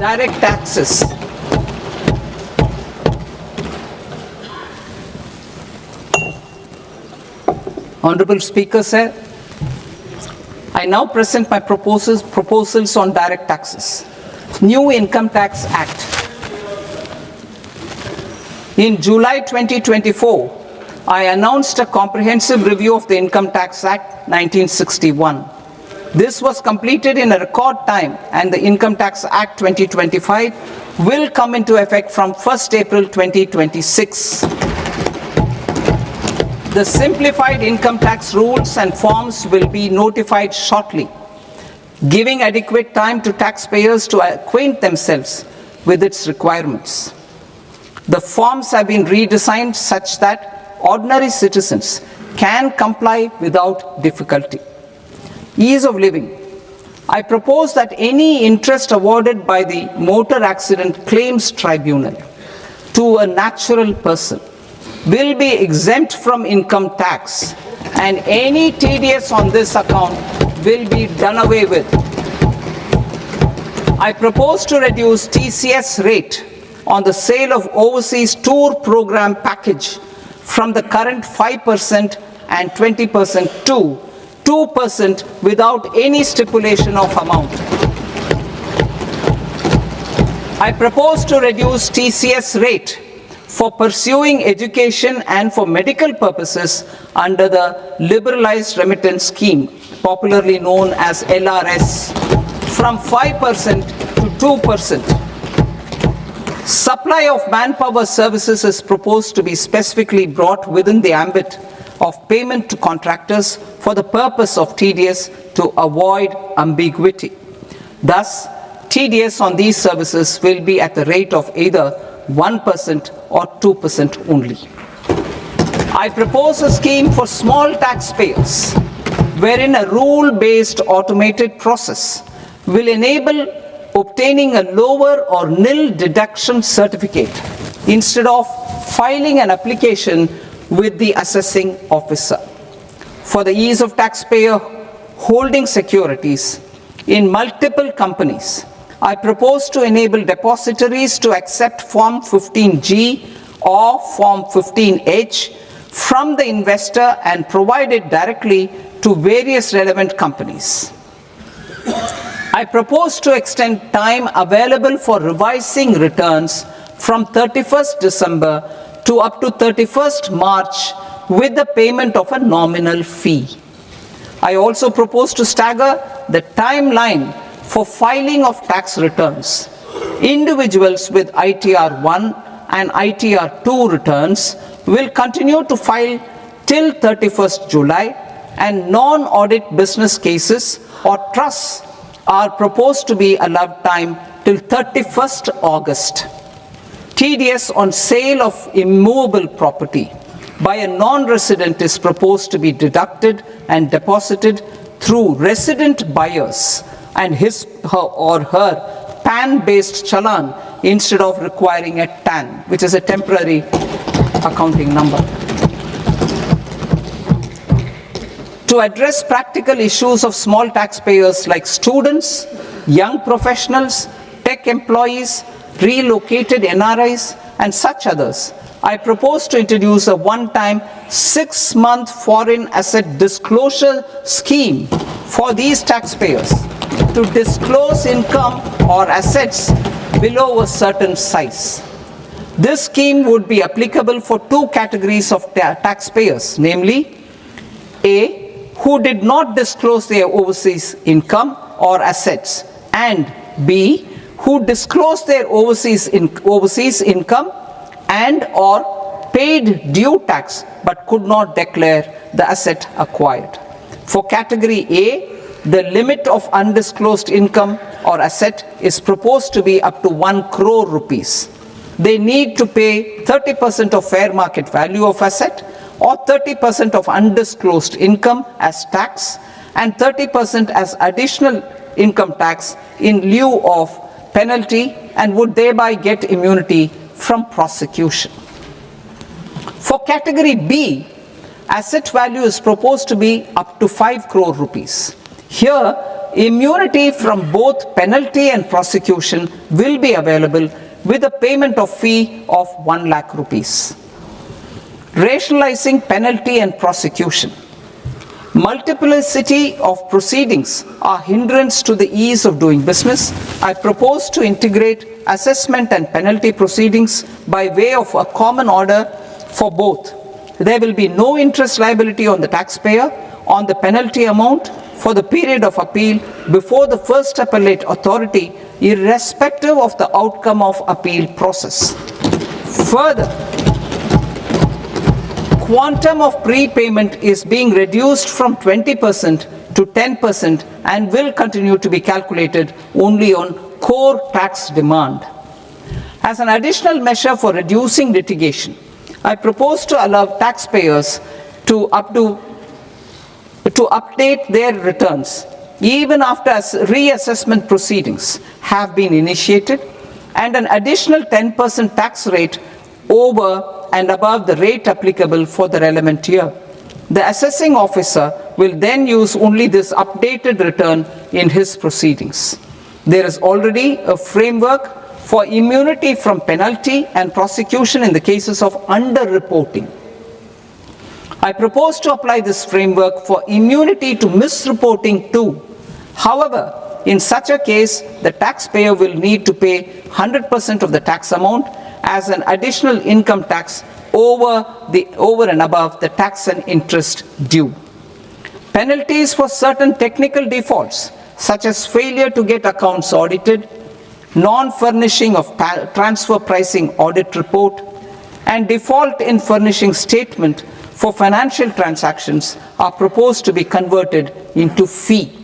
direct taxes. Honorable Speaker, sir, I now present my proposals on direct taxes. New Income Tax Act. In July 2024, I announced a comprehensive review of the Income Tax Act 1961. This was completed in a record time, and the Income Tax Act 2025 will come into effect from 1st April 2026. The simplified income tax rules and forms will be notified shortly, giving adequate time to taxpayers to acquaint themselves with its requirements. The forms have been redesigned such that ordinary citizens can comply without difficulty. Ease of living. I propose that any interest awarded by the Motor Accident Claims Tribunal to a natural person will be exempt from income tax, and any TDS on this account will be done away with. I propose to reduce TCS rate on the sale of overseas tour program package from the current 5% and 20% to 2% without any stipulation of amount. I propose to reduce TCS rate for pursuing education and for medical purposes under the Liberalized Remittance Scheme, popularly known as LRS, from 5% to 2%. Supply of manpower services is proposed to be specifically brought within the ambit of payment to contractors for the purpose of TDS to avoid ambiguity. Thus, TDS on these services will be at the rate of either 1% or 2% only. I propose a scheme for small taxpayers wherein a rule-based automated process will enable obtaining a lower or nil deduction certificate instead of filing an application with the assessing officer. For the ease of taxpayer holding securities in multiple companies, I propose to enable depositories to accept Form 15G or Form 15H from the investor and provide it directly to various relevant companies. I propose to extend time available for revising returns from 31st December to up to 31st March with the payment of a nominal fee. I also propose to stagger the timeline for filing of tax returns. Individuals with ITR 1 and ITR 2 returns will continue to file till 31st July, and non-audit business cases or trusts are proposed to be allowed time till 31st August. TDS on sale of immovable property by a non-resident is proposed to be deducted and deposited through resident buyers and his or her PAN-based challan instead of requiring a TAN, which is a temporary accounting number. To address practical issues of small taxpayers like students, young professionals, tech employees, relocated NRIs, and such others, I propose to introduce a one-time 6-month foreign asset disclosure scheme for these taxpayers to disclose income or assets below a certain size. This scheme would be applicable for two categories of taxpayers, namely A, who did not disclose their overseas income or assets, and B, who disclosed their overseas income and or paid due tax but could not declare the asset acquired. For category A, the limit of undisclosed income or asset is proposed to be up to 1 crore rupees. They need to pay 30% of fair market value of asset or 30% of undisclosed income as tax and 30% as additional income tax in lieu of penalty, and would thereby get immunity from prosecution. For category B, asset value is proposed to be up to 5 crore rupees. Here, immunity from both penalty and prosecution will be available with a payment of fee of 1 lakh rupees. Rationalizing penalty and prosecution. Multiplicity of proceedings are hindrance to the ease of doing business. I propose to integrate assessment and penalty proceedings by way of a common order for both. There will be no interest liability on the taxpayer on the penalty amount for the period of appeal before the first appellate authority, irrespective of the outcome of appeal process. Further, quantum of prepayment is being reduced from 20% to 10% and will continue to be calculated only on core tax demand. As an additional measure for reducing litigation, I propose to allow taxpayers to update their returns even after reassessment proceedings have been initiated, and an additional 10% tax rate over and above the rate applicable for the relevant year. The assessing officer will then use only this updated return in his proceedings. There is already a framework for immunity from penalty and prosecution in the cases of underreporting. I propose to apply this framework for immunity to misreporting too. However, in such a case, the taxpayer will need to pay 100% of the tax amount as an additional income tax over and above the tax and interest due. Penalties for certain technical defaults, such as failure to get accounts audited, non-furnishing of transfer pricing audit report, and default in furnishing statement for financial transactions are proposed to be converted into fee.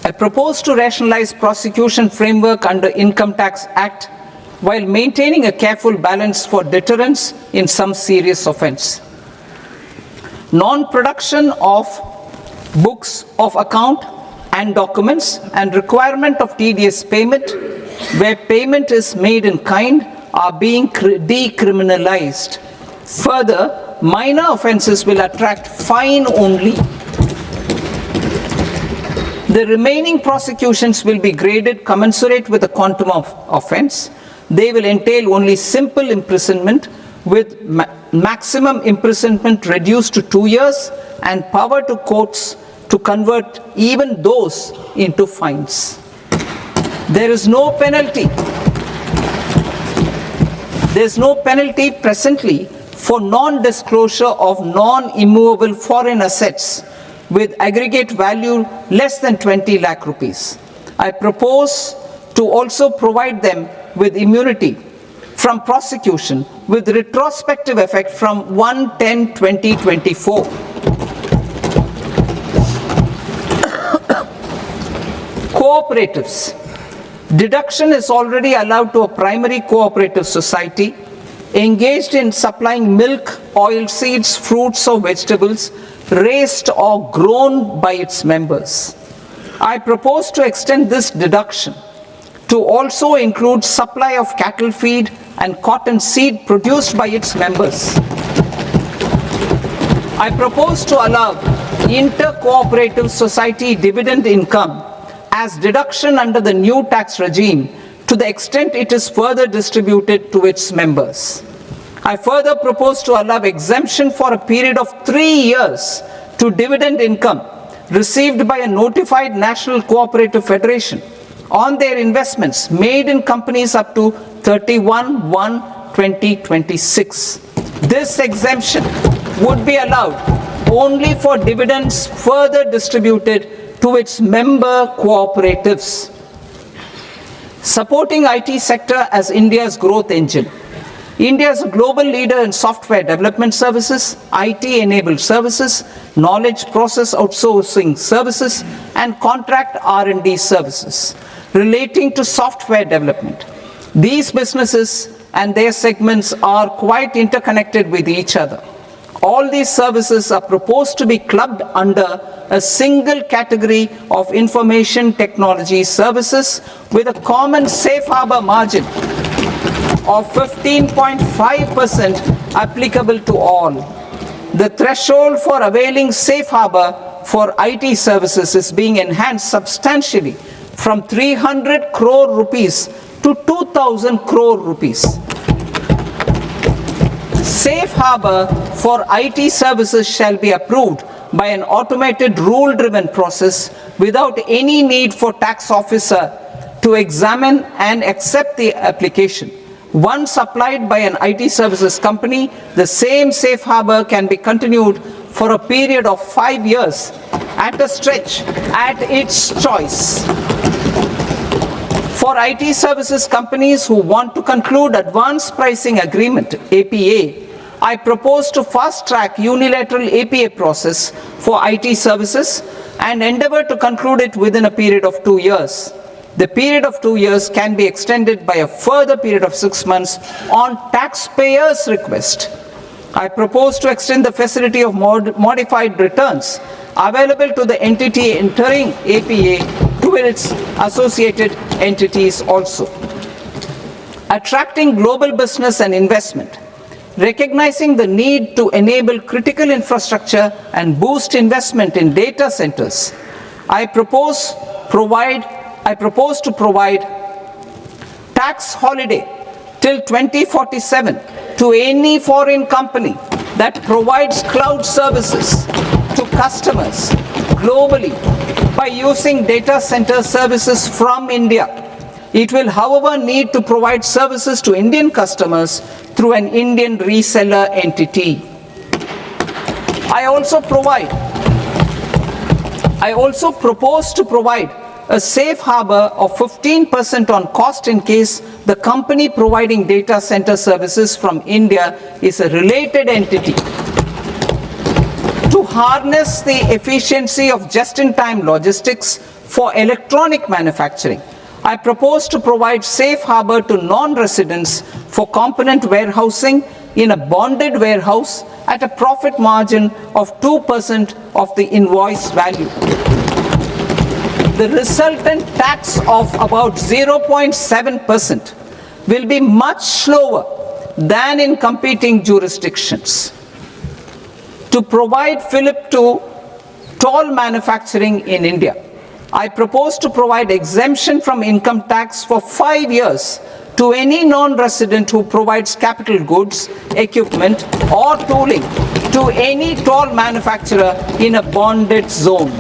I propose to rationalize prosecution framework under Income Tax Act while maintaining a careful balance for deterrence in some serious offense. Non-production of books of account and documents and requirement of TDS payment where payment is made in kind are being decriminalized. Further, minor offenses will attract fine only. The remaining prosecutions will be graded commensurate with the quantum of offense. They will entail only simple imprisonment with maximum imprisonment reduced to 2 years and power to courts to convert even those into fines. There is no penalty. There is no penalty presently for non-disclosure of non-immovable foreign assets with aggregate value less than 20 lakh rupees. I propose to also provide them with immunity from prosecution with retrospective effect from 1/10/2024. Cooperatives. Deduction is already allowed to a primary cooperative society engaged in supplying milk, oilseeds, fruits or vegetables raised or grown by its members. I propose to extend this deduction to also include supply of cattle feed and cotton seed produced by its members. I propose to allow inter-cooperative society dividend income as deduction under the new tax regime to the extent it is further distributed to its members. I further propose to allow exemption for a period of 3 years to dividend income received by a notified national cooperative federation on their investments made in companies up to 31/1/2026. This exemption would be allowed only for dividends further distributed to its member cooperatives. Supporting IT sector as India's growth engine. India is a global leader in software development services, IT-enabled services, knowledge process outsourcing services, and contract R&D services relating to software development. These businesses and their segments are quite interconnected with each other. All these services are proposed to be clubbed under a single category of information technology services with a common safe harbor margin of 15.5% applicable to all. The threshold for availing safe harbor for IT services is being enhanced substantially from 300 crore rupees to 2,000 crore rupees. Safe harbor for IT services shall be approved by an automated rule-driven process without any need for tax officer to examine and accept the application. Once applied by an IT services company, the same safe harbor can be continued for a period of 5 years at a stretch at its choice. For IT services companies who want to conclude advanced pricing agreement, APA, I propose to fast-track unilateral APA process for IT services and endeavor to conclude it within a period of 2 years. The period of 2 years can be extended by a further period of 6 months on taxpayers' request. I propose to extend the facility of modified returns available to the entity entering APA to its associated entities also. Attracting global business and investment. Recognizing the need to enable critical infrastructure and boost investment in data centers, I propose to provide tax holiday till 2047 to any foreign company that provides cloud services to customers globally by using data center services from India. It will, however, need to provide services to Indian customers through an Indian reseller entity. I also propose to provide a safe harbor of 15% on cost in case the company providing data center services from India is a related entity. To harness the efficiency of just-in-time logistics for electronic manufacturing, I propose to provide safe harbor to non-residents for component warehousing in a bonded warehouse at a profit margin of 2% of the invoice value. The resultant tax of about 0.7% will be much lower than in competing jurisdictions. To provide fillip to toll manufacturing in India, I propose to provide exemption from income tax for 5 years to any non-resident who provides capital goods, equipment, or tooling to any toll manufacturer in a bonded zone.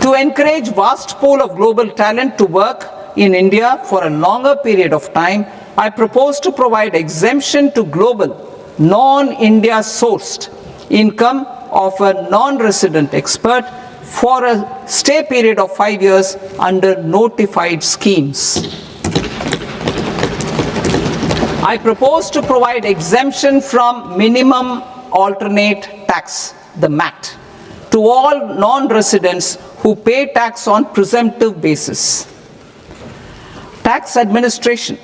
To encourage vast pool of global talent to work in India for a longer period of time, I propose to provide exemption to global, non-India sourced income of a non-resident expert for a stay period of 5 years under notified schemes. I propose to provide exemption from minimum alternate tax, the MAT, to all non-residents who pay tax on presumptive basis. Tax administration.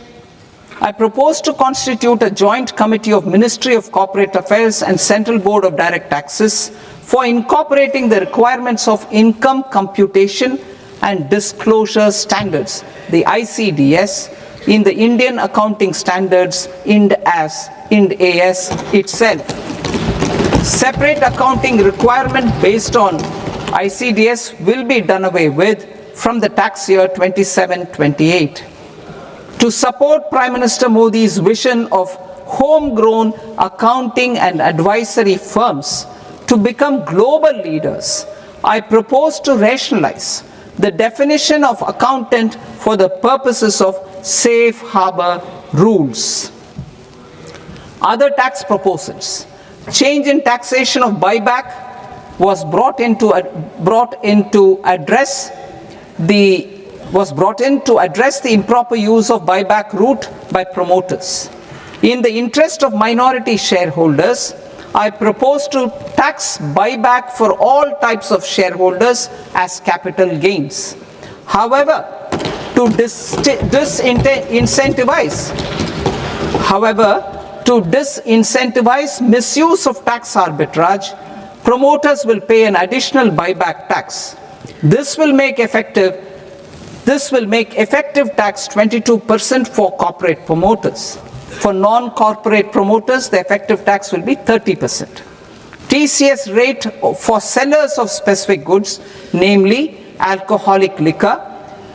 I propose to constitute a joint committee of Ministry of Corporate Affairs and Central Board of Direct Taxes for incorporating the requirements of income computation and disclosure standards, the ICDS, in the Indian Accounting Standards Ind AS itself. Separate accounting requirement based on ICDS will be done away with from the tax year 27-28. To support Prime Minister Modi's vision of homegrown accounting and advisory firms to become global leaders, I propose to rationalize the definition of accountant for the purposes of safe harbor rules. Other tax proposals. Change in taxation of buyback was brought in to address the improper use of buyback route by promoters. In the interest of minority shareholders, I propose to tax buyback for all types of shareholders as capital gains. However, to disincentivize misuse of tax arbitrage, promoters will pay an additional buyback tax. This will make effective tax 22% for corporate promoters. For non-corporate promoters, the effective tax will be 30%. TCS rate for sellers of specific goods, namely alcoholic liquor,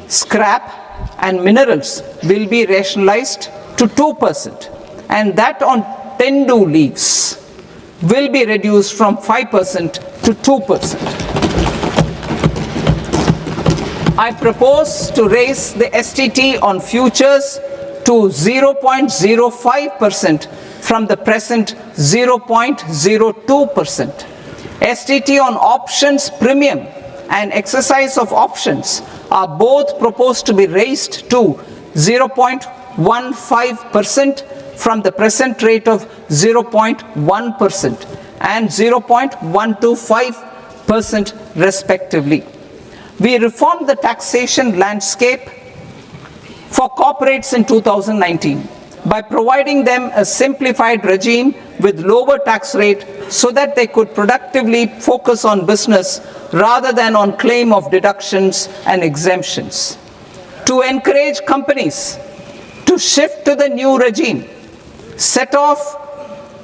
scrap, and minerals, will be rationalized to 2%, and that on tendu leaves will be reduced from 5% to 2%. I propose to raise the STT on futures to 0.05% from the present 0.02%. STT on options premium and exercise of options are both proposed to be raised to 0.15% from the present rate of 0.1% and 0.125% respectively. We reformed the taxation landscape for corporates in 2019 by providing them a simplified regime with lower tax rate so that they could productively focus on business rather than on claim of deductions and exemptions. To encourage companies to shift to the new regime, set-off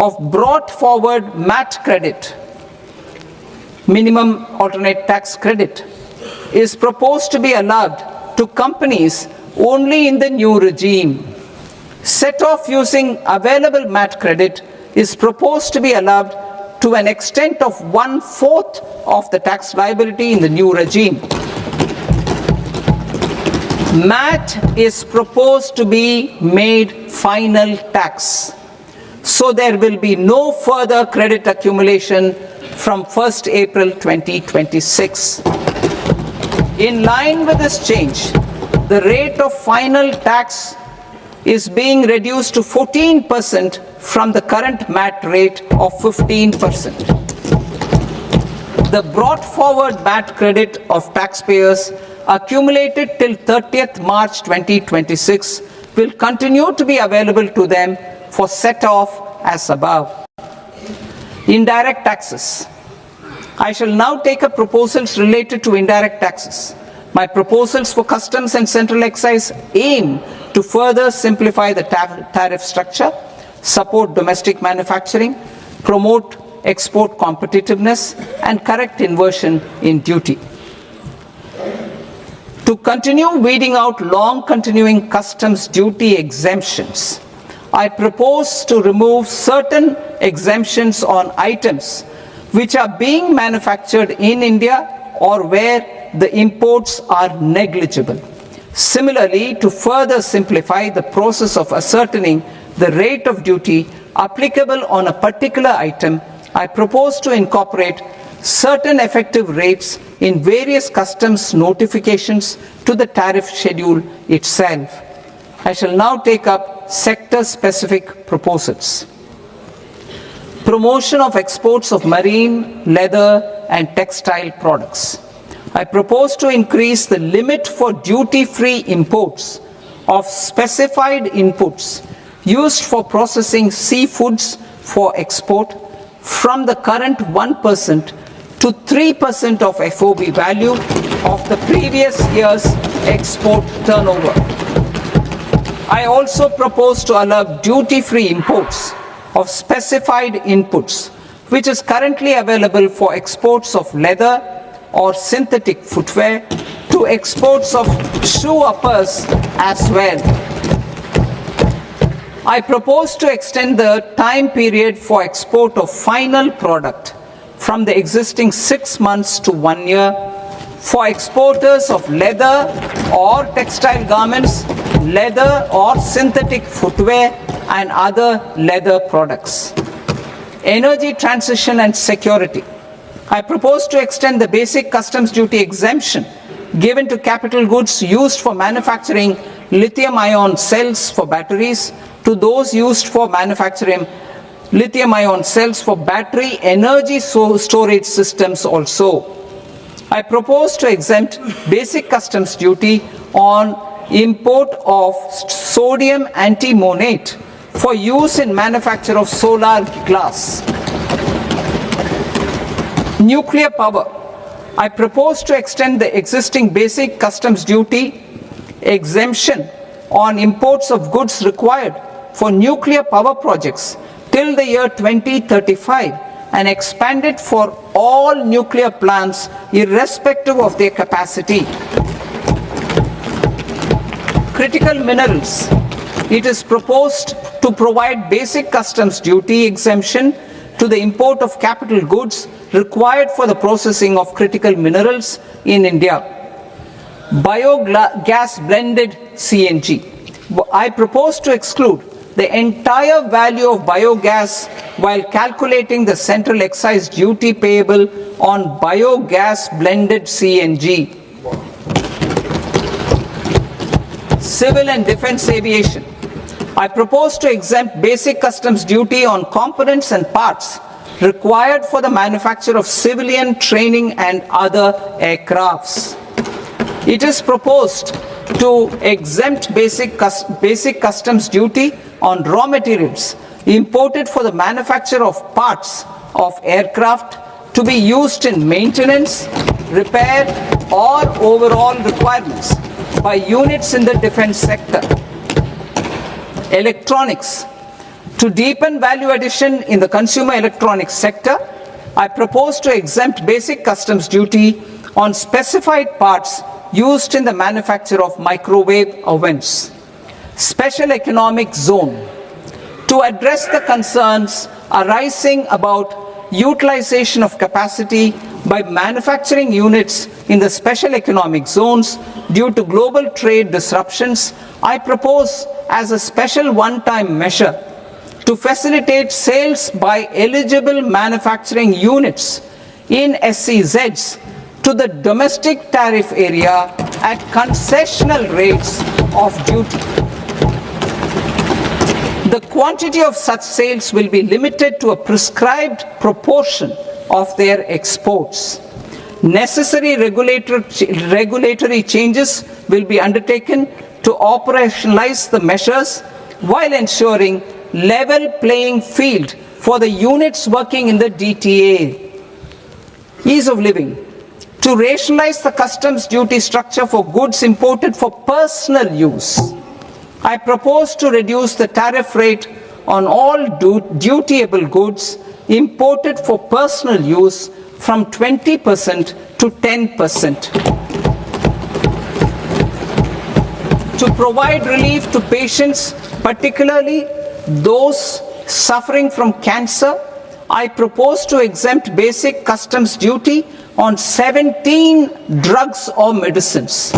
of brought forward MAT credit, minimum alternate tax credit, is proposed to be allowed to companies only in the new regime. Set-off using available MAT credit is proposed to be allowed to an extent of 1/4 of the tax liability in the new regime. MAT is proposed to be made final tax, so there will be no further credit accumulation from 1st April 2026. In line with this change, the rate of final tax is being reduced to 14% from the current MAT rate of 15%. The brought forward MAT credit of taxpayers accumulated till 30th March 2026 will continue to be available to them for set-off as above. Indirect taxes. I shall now take up proposals related to indirect taxes. My proposals for customs and central excise aim to further simplify the tariff structure, support domestic manufacturing, promote export competitiveness, and correct inversion in duty. To continue weeding out long-continuing customs duty exemptions, I propose to remove certain exemptions on items which are being manufactured in India or where the imports are negligible. Similarly, to further simplify the process of ascertaining the rate of duty applicable on a particular item, I propose to incorporate certain effective rates in various customs notifications to the tariff schedule itself. I shall now take up sector-specific proposals. Promotion of exports of marine, leather, and textile products. I propose to increase the limit for duty-free imports of specified inputs used for processing seafoods for export from the current 1% to 3% of FOB value of the previous year's export turnover. I also propose to allow duty-free imports of specified inputs, which is currently available for exports of leather or synthetic footwear, to exports of shoe uppers as well. I propose to extend the time period for export of final product from the existing 6 months to 1 year for exporters of leather or textile garments, leather or synthetic footwear, and other leather products. Energy transition and security. I propose to extend the basic customs duty exemption given to capital goods used for manufacturing lithium-ion cells for batteries to those used for manufacturing lithium-ion cells for battery energy storage systems also. I propose to exempt basic customs duty on import of sodium antimonate for use in manufacture of solar glass. Nuclear power. I propose to extend the existing basic customs duty exemption on imports of goods required for nuclear power projects till the year 2035 and expanded for all nuclear plants irrespective of their capacity. Critical minerals. It is proposed to provide basic customs duty exemption to the import of capital goods required for the processing of critical minerals in India. Biogas blended CNG. I propose to exclude the entire value of biogas while calculating the central excise duty payable on biogas blended CNG. Civil and defense aviation. I propose to exempt basic customs duty on components and parts required for the manufacture of civilian training and other aircrafts. It is proposed to exempt basic customs duty on raw materials imported for the manufacture of parts of aircraft to be used in maintenance, repair, or overall requirements by units in the defense sector. Electronics. To deepen value addition in the consumer electronics sector, I propose to exempt basic customs duty on specified parts used in the manufacture of microwave ovens. Special economic zone. To address the concerns arising about utilization of capacity by manufacturing units in the special economic zones due to global trade disruptions, I propose as a special one-time measure to facilitate sales by eligible manufacturing units in SEZs to the domestic tariff area at concessional rates of duty. The quantity of such sales will be limited to a prescribed proportion of their exports. Necessary regulatory changes will be undertaken to operationalize the measures while ensuring level playing field for the units working in the DTA. Ease of living. To rationalize the customs duty structure for goods imported for personal use, I propose to reduce the tariff rate on all dutiable goods imported for personal use from 20% to 10%. To provide relief to patients, particularly those suffering from cancer, I propose to exempt basic customs duty on 17 drugs or medicines.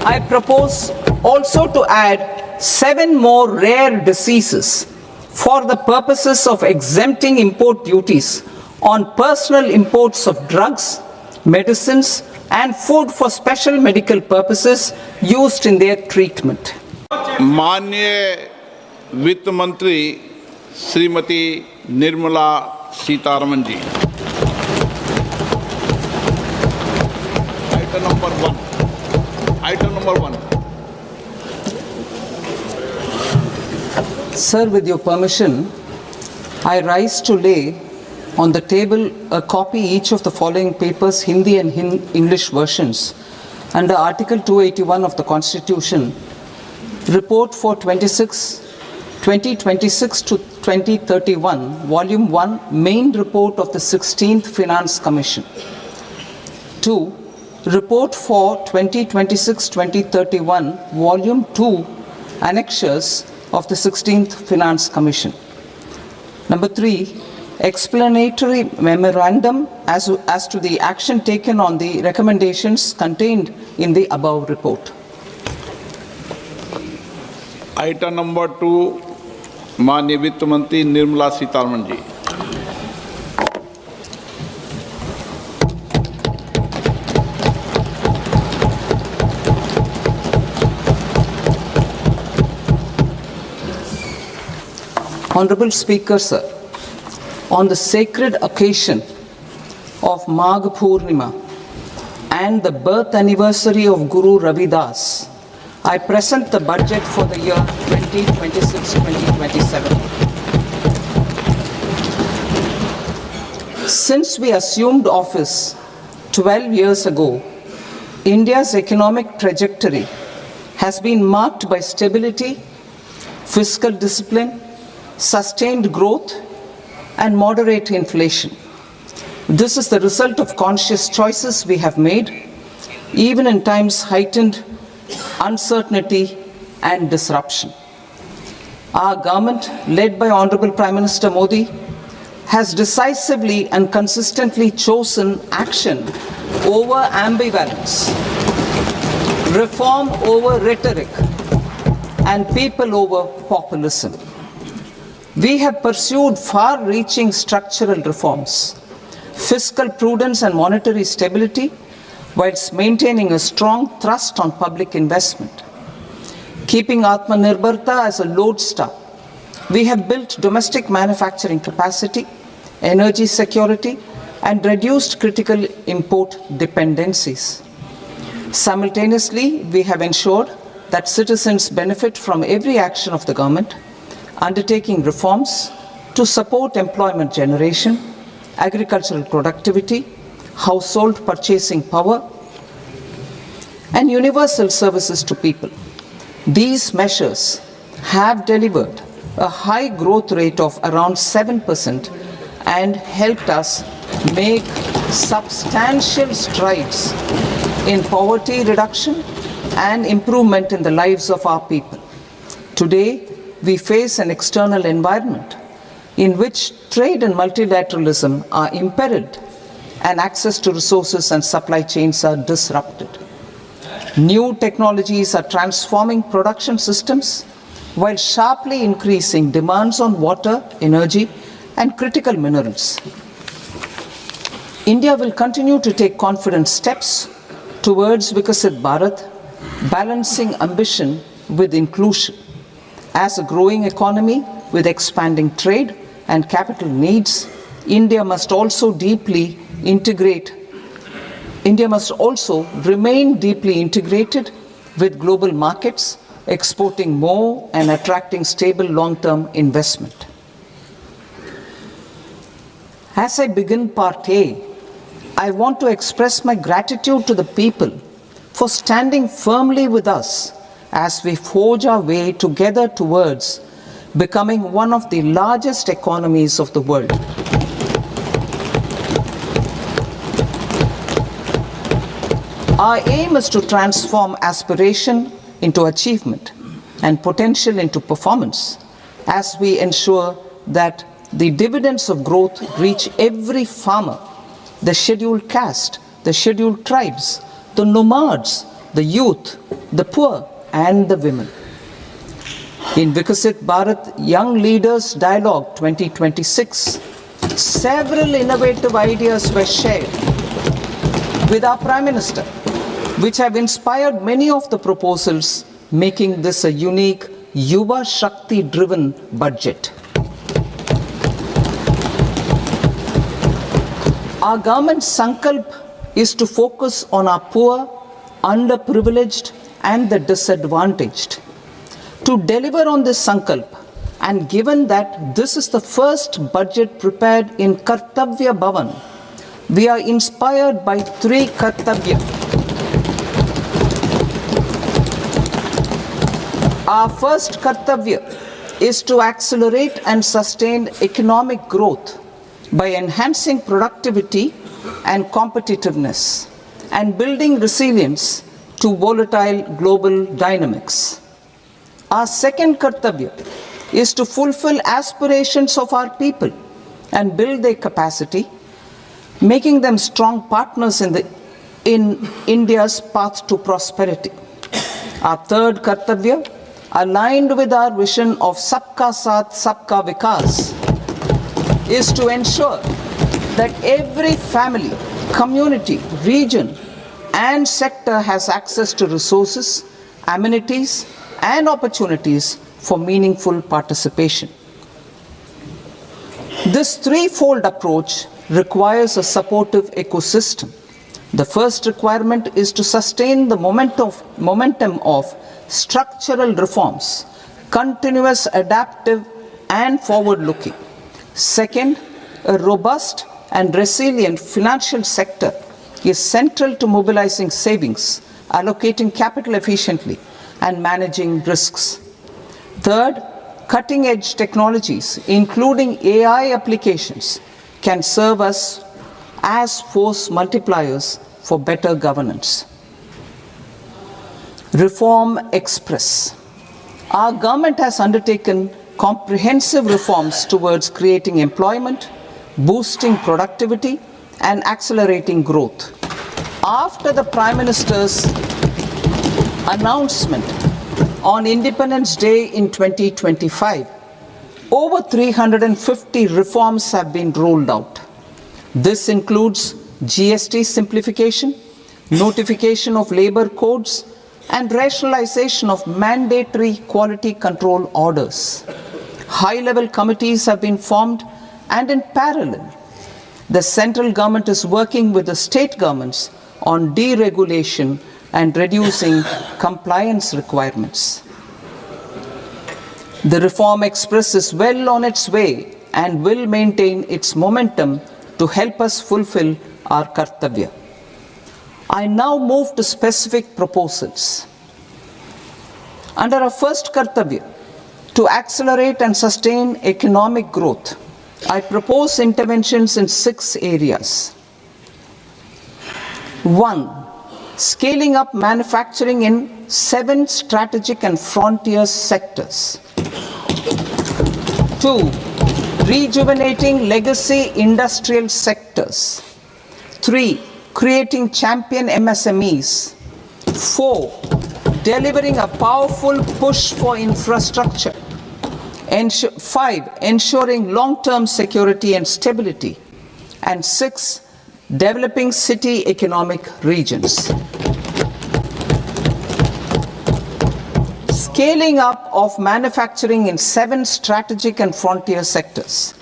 I propose also to add 7 more rare diseases for the purposes of exempting import duties on personal imports of drugs, medicines, and food for special medical purposes used in their treatment. माननीय वित्त मंत्री Shrimati Nirmala Sitharaman ji, item number 1. Sir, with your permission, I rise to lay on the table a copy each of the following papers, Hindi and English versions, under Article 281 of the Constitution, Report for 2026 to 2031, Volume 1, Main Report of the 16th Finance Commission. 2. Report for 2026-2031, Volume 2, Annexures of the 16th Finance Commission. Number 3, explanatory memorandum as to the action taken on the recommendations contained in the above report. Item number 2, माननीय वित्त मंत्री Nirmala Sitharaman ji. Honorable Speaker, sir, on the sacred occasion of Magh Purnima and the birth anniversary of Guru Ravidas, I present the budget for the year 2026-2027. Since we assumed office 12 years ago, India's economic trajectory has been marked by stability, fiscal discipline, sustained growth, and moderate inflation. This is the result of conscious choices we have made, even in times heightened uncertainty and disruption. Our government, led by Honorable Prime Minister Modi, has decisively and consistently chosen action over ambivalence, reform over rhetoric, and people over populism. We have pursued far-reaching structural reforms, fiscal prudence and monetary stability, whilst maintaining a strong thrust on public investment. Keeping Atmanirbharta as a lodestar, we have built domestic manufacturing capacity, energy security, and reduced critical import dependencies. Simultaneously, we have ensured that citizens benefit from every action of the government, undertaking reforms to support employment generation, agricultural productivity, household purchasing power, and universal services to people. These measures have delivered a high growth rate of around 7% and helped us make substantial strides in poverty reduction and improvement in the lives of our people. Today, we face an external environment in which trade and multilateralism are imperiled and access to resources and supply chains are disrupted. New technologies are transforming production systems while sharply increasing demands on water, energy, and critical minerals. India will continue to take confident steps towards Vikasit Bharat, balancing ambition with inclusion. As a growing economy with expanding trade and capital needs, India must also remain deeply integrated with global markets, exporting more and attracting stable long-term investment. As I begin Part A, I want to express my gratitude to the people for standing firmly with us as we forge our way together towards becoming one of the largest economies of the world. Our aim is to transform aspiration into achievement and potential into performance as we ensure that the dividends of growth reach every farmer, the scheduled caste, the scheduled tribes, the nomads, the youth, the poor, and the women. In Vikasit Bharat Young Leaders Dialogue 2026, several innovative ideas were shared with our Prime Minister, which have inspired many of the proposals, making this a unique Yuva Shakti-driven budget. Our government's sankalp is to focus on our poor, underprivileged, and the disadvantaged. To deliver on this sankalp, and given that this is the first budget prepared in Kartavya Bhavan, we are inspired by three Kartavya. Our first Kartavya is to accelerate and sustain economic growth by enhancing productivity and competitiveness and building resilience to volatile global dynamics. Our second Kartavya is to fulfill aspirations of our people and build their capacity, making them strong partners in India's path to prosperity. Our third Kartavya, aligned with our vision of Sabka Saath, Sabka Vikas, is to ensure that every family, community, region, and sector has access to resources, amenities, and opportunities for meaningful participation. This threefold approach requires a supportive ecosystem. The first requirement is to sustain the momentum of structural reforms, continuous, adaptive, and forward-looking. Second, a robust and resilient financial sector is central to mobilizing savings, allocating capital efficiently, and managing risks. Third, cutting-edge technologies, including AI applications, can serve us as force multipliers for better governance. Reform Express. Our government has undertaken comprehensive reforms towards creating employment, boosting productivity, and accelerating growth. After the Prime Minister's announcement on Independence Day in 2025, over 350 reforms have been rolled out. This includes GST simplification, notification of labor codes, and rationalization of mandatory quality control orders. High-level committees have been formed, and in parallel, the central government is working with the state governments on deregulation and reducing compliance requirements. The Reform Express is well on its way and will maintain its momentum to help us fulfill our kartavya. I now move to specific proposals. Under our first kartavya, to accelerate and sustain economic growth, I propose interventions in 6 areas. 1. Scaling up manufacturing in 7 strategic and frontier sectors. 2. Rejuvenating legacy industrial sectors. 3. Creating champion MSMEs. 4. Delivering a powerful push for infrastructure. 5. Ensuring long-term security and stability. And 6. Developing city economic regions. Scaling up of manufacturing in 7 strategic and frontier sectors.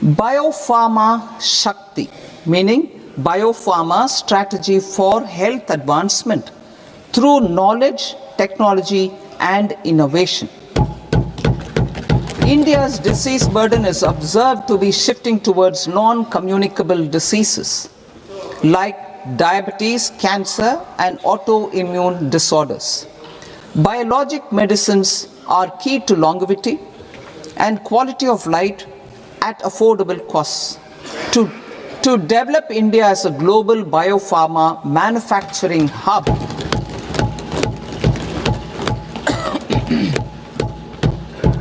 Biopharma Shakti, meaning biopharma strategy for health advancement through knowledge, technology, and innovation. India's disease burden is observed to be shifting towards non-communicable diseases like diabetes, cancer, and autoimmune disorders. Biologic medicines are key to longevity and quality of life at affordable costs. To develop India as a global biopharma manufacturing hub,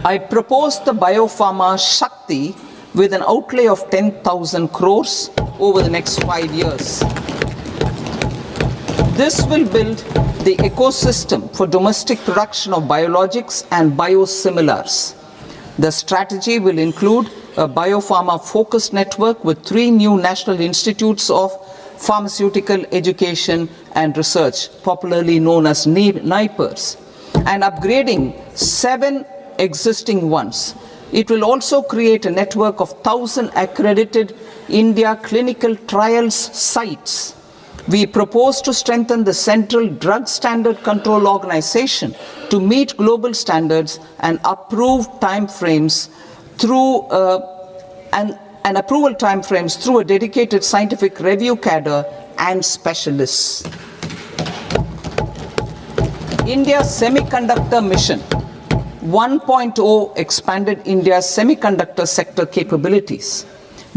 I propose the Biopharma Shakti with an outlay of 10,000 crores over the next 5 years. This will build the ecosystem for domestic production of biologics and biosimilars. The strategy will include a biopharma-focused network with 3 new national institutes of pharmaceutical education and research, popularly known as NIPERs, and upgrading 7 existing ones. It will also create a network of 1,000 accredited India clinical trials sites. We propose to strengthen the Central Drug Standard Control Organization to meet global standards and approve timeframes through and approval timeframes through a dedicated scientific review cadre and specialists. India Semiconductor Mission 1.0 expanded India's semiconductor sector capabilities.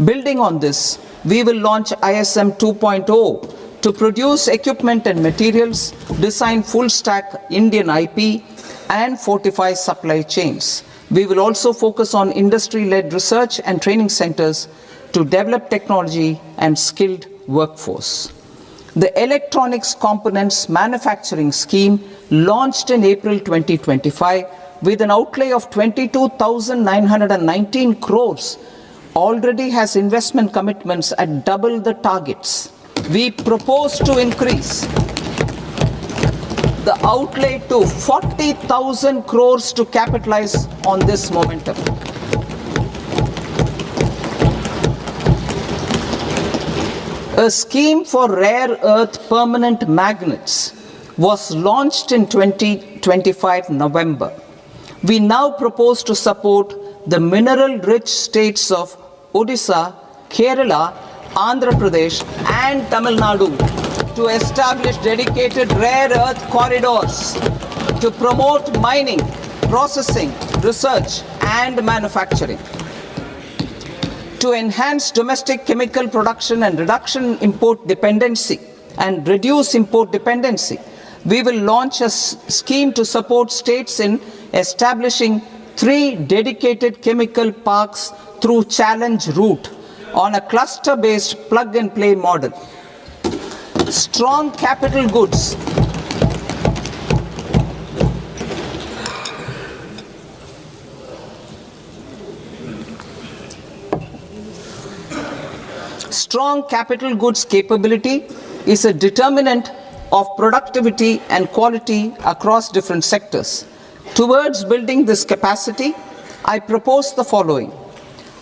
Building on this, we will launch ISM 2.0 to produce equipment and materials, design full-stack Indian IP, and fortify supply chains. We will also focus on industry-led research and training centers to develop technology and skilled workforce. The Electronics Components Manufacturing Scheme, launched in April 2025, with an outlay of 22,919 crores, already has investment commitments at double the targets. We propose to increase the outlay to 40,000 crores to capitalize on this momentum. A scheme for rare earth permanent magnets was launched in 2025 November. We now propose to support the mineral-rich states of Odisha, Kerala, Andhra Pradesh, and Tamil Nadu to establish dedicated rare earth corridors to promote mining, processing, research, and manufacturing. To enhance domestic chemical production and reduce import dependency, we will launch a scheme to support states in establishing 3 dedicated chemical parks through challenge route on a cluster-based plug-and-play model. Strong capital goods. Strong capital goods capability is a determinant of productivity and quality across different sectors. Towards building this capacity, I propose the following.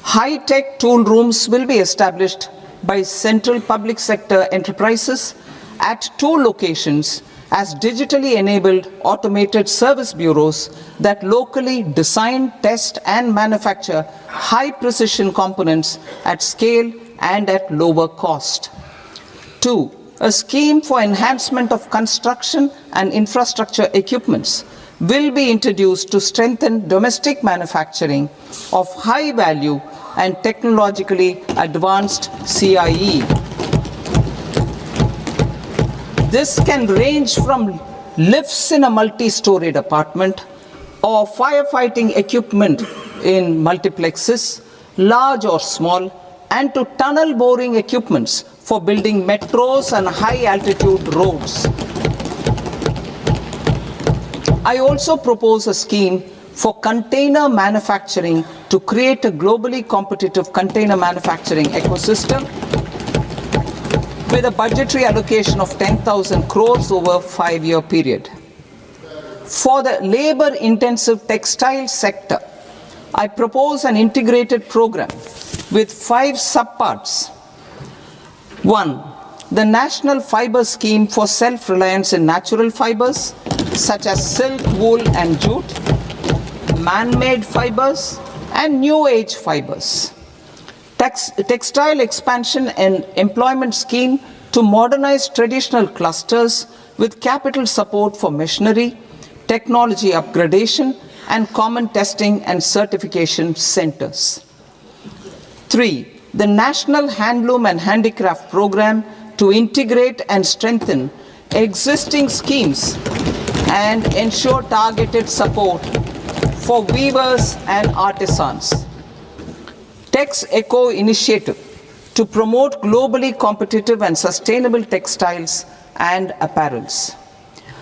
High-tech tool rooms will be established by central public sector enterprises at 2 locations as digitally enabled automated service bureaus that locally design, test, and manufacture high-precision components at scale and at lower cost. 2. A scheme for enhancement of construction and infrastructure equipments will be introduced to strengthen domestic manufacturing of high value and technologically advanced CIE. This can range from lifts in a multi-storied apartment or firefighting equipment in multiplexes, large or small, and to tunnel boring equipments for building metros and high-altitude roads. I also propose a scheme for container manufacturing to create a globally competitive container manufacturing ecosystem with a budgetary allocation of 10,000 crores over a 5-year period. For the labor-intensive textile sector, I propose an integrated program with 5 subparts. 1. The National Fiber Scheme for self-reliance in natural fibers, such as silk, wool, and jute, man-made fibers, and new-age fibers. Textile expansion and employment scheme to modernize traditional clusters with capital support for machinery, technology upgradation, and common testing and certification centers. 3. The National Handloom and Handicraft Program to integrate and strengthen existing schemes and ensure targeted support for weavers and artisans. Tex Eco Initiative to promote globally competitive and sustainable textiles and apparels.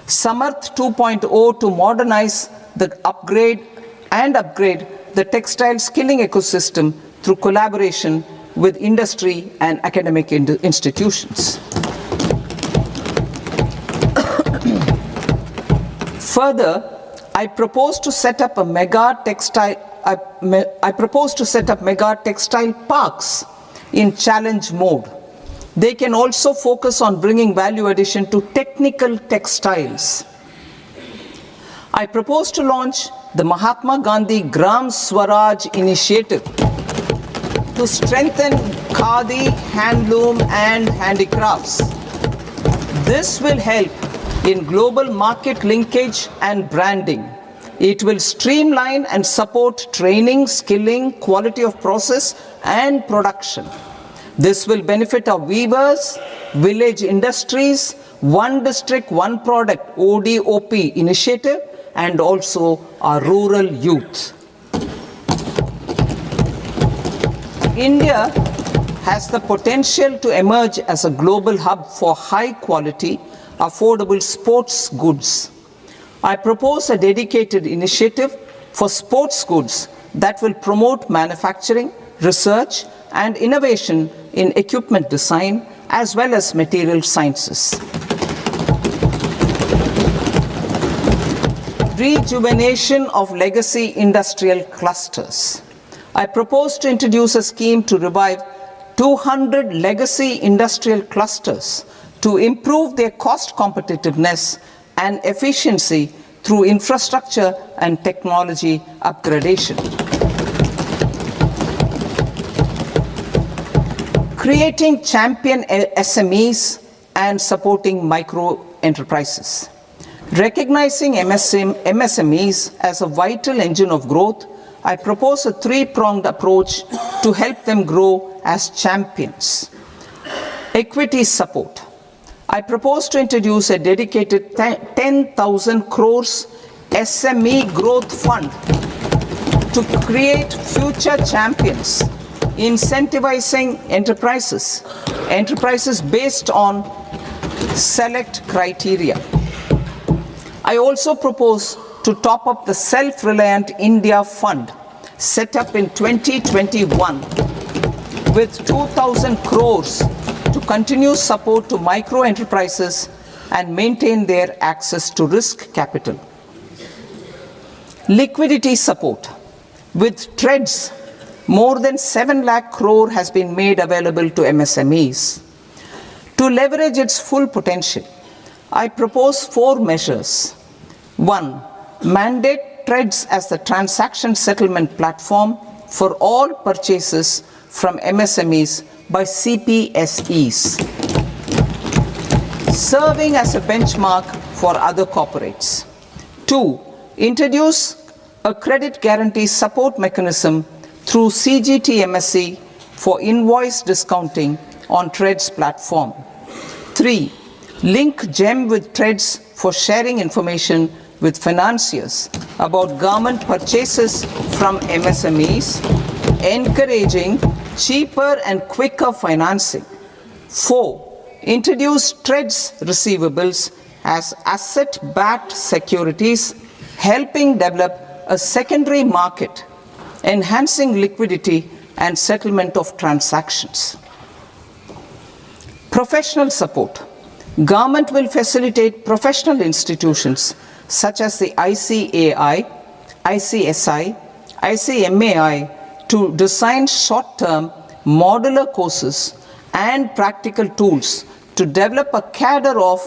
Samarth 2.0 to modernize the upgrade the textile skilling ecosystem through collaboration with industry and academic institutions. Further, I propose to set up mega textile parks in challenge mode. They can also focus on bringing value addition to technical textiles. I propose to launch the Mahatma Gandhi Gram Swaraj initiative to strengthen khadi, handloom, and handicrafts. This will help in global market linkage and branding. It will streamline and support training, skilling, quality of process, and production. This will benefit our weavers, village industries, One District, One Product ODOP initiative, and also our rural youth. India has the potential to emerge as a global hub for high quality, affordable sports goods. I propose a dedicated initiative for sports goods that will promote manufacturing, research, and innovation in equipment design as well as material sciences. Rejuvenation of legacy industrial clusters. I propose to introduce a scheme to revive 200 legacy industrial clusters to improve their cost competitiveness and efficiency through infrastructure and technology upgradation. Creating champion SMEs and supporting micro enterprises. Recognizing MSMEs as a vital engine of growth, I propose a three-pronged approach to help them grow as champions. Equity support. I propose to introduce a dedicated 10,000 crores SME growth fund to create future champions, incentivizing enterprises based on select criteria. I also propose to top up the Self-Reliant India Fund set up in 2021 with 2,000 crores to continue support to micro enterprises and maintain their access to risk capital. Liquidity support. With TREDS, more than 7 lakh crore has been made available to MSMEs. To leverage its full potential, I propose 4 measures. 1. Mandate TREDS as the transaction settlement platform for all purchases from MSMEs by CPSEs, serving as a benchmark for other corporates. 2. Introduce a credit guarantee support mechanism through CGT-MSE for invoice discounting on TREDS platform. 3. Link GEM with TREDS for sharing information with financiers about government purchases from MSMEs, encouraging cheaper and quicker financing. 4. Introduce TREDS receivables as asset-backed securities, helping develop a secondary market, enhancing liquidity and settlement of transactions. Professional support. Government will facilitate professional institutions such as the ICAI, ICSI, ICMAI to design short-term modular courses and practical tools to develop a cadre of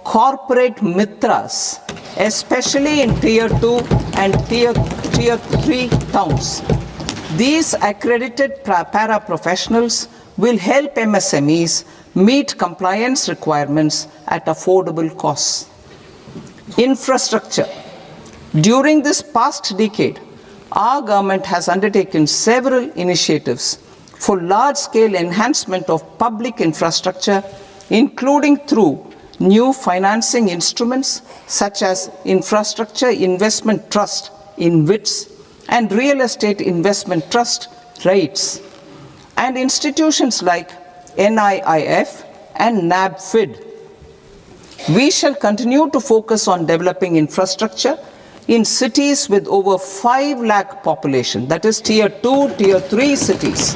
corporate mitras, especially in Tier 2 and Tier 3 towns. These accredited para-professionals will help MSMEs meet compliance requirements at affordable costs. Infrastructure. During this past decade, our government has undertaken several initiatives for large-scale enhancement of public infrastructure, including through new financing instruments such as Infrastructure Investment Trust (InvITs) and Real Estate Investment Trust (REITs), and institutions like NIIF and NABFID. We shall continue to focus on developing infrastructure in cities with over 5 lakh population, that is Tier 2, Tier 3 cities,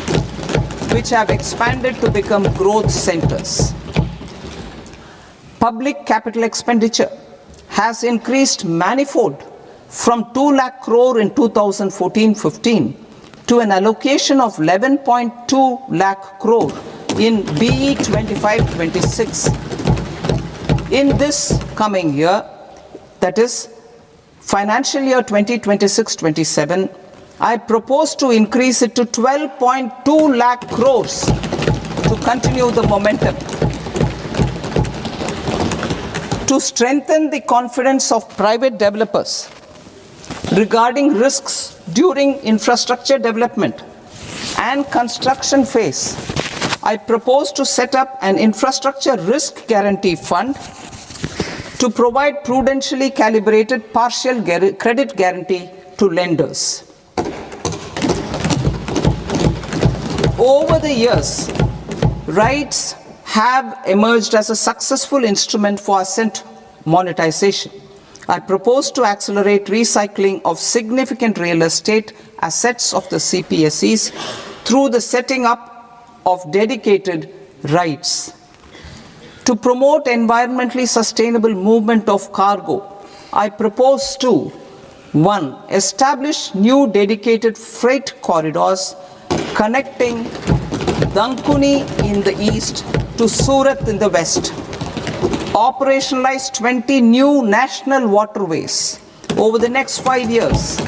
which have expanded to become growth centers. Public capital expenditure has increased manifold from 2 lakh crore in 2014-15 to an allocation of 11.2 lakh crore in BE 25-26. In this coming year, that is financial year 2026-27, I propose to increase it to 12.2 lakh crores to continue the momentum. To strengthen the confidence of private developers regarding risks during infrastructure development and construction phase, I propose to set up an infrastructure risk guarantee fund to provide prudentially calibrated partial credit guarantee to lenders. Over the years, REITs have emerged as a successful instrument for asset monetization. I propose to accelerate recycling of significant real estate assets of the CPSEs through the setting up of dedicated REITs. To promote environmentally sustainable movement of cargo, I propose to 1. Establish new dedicated freight corridors connecting Dankuni in the east to Surat in the west. Operationalize 20 new national waterways over the next 5 years,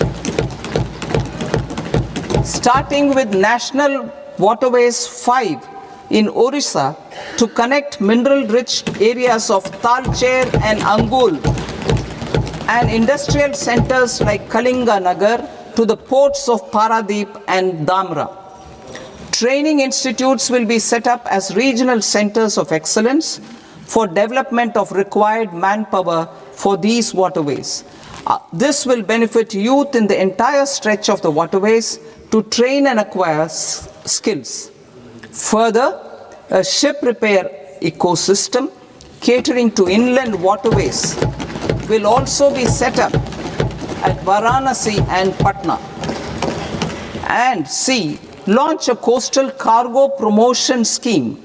starting with National Waterways 5 in Orissa to connect mineral-rich areas of Talcher and Angul and industrial centers like Kalinga Nagar to the ports of Paradeep and Dhamra. Training institutes will be set up as regional centers of excellence for development of required manpower for these waterways. This will benefit youth in the entire stretch of the waterways to train and acquire skills. Further, a ship repair ecosystem catering to inland waterways will also be set up at Varanasi and Patna. And C, launch a coastal cargo promotion scheme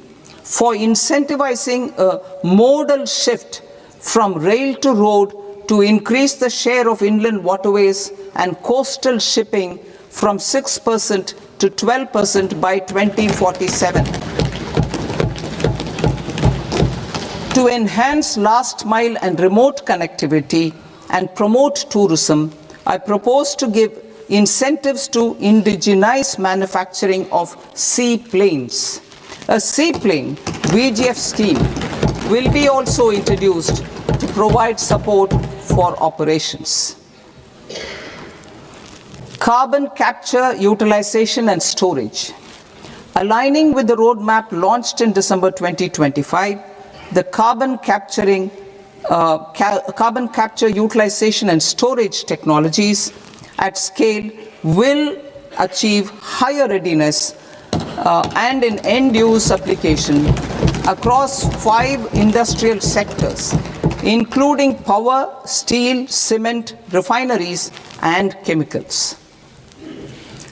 for incentivizing a modal shift from rail to road to increase the share of inland waterways and coastal shipping from 6% to 12% by 2047. To enhance last mile and remote connectivity and promote tourism, I propose to give incentives to indigenize manufacturing of seaplanes. A seaplane VGF scheme will be also introduced to provide support for operations. Carbon capture, utilization and storage. Aligning with the roadmap launched in December 2025, the carbon capture, utilization and storage technologies at scale will achieve higher readiness and in end-use application across 5 industrial sectors, including power, steel, cement, refineries, and chemicals.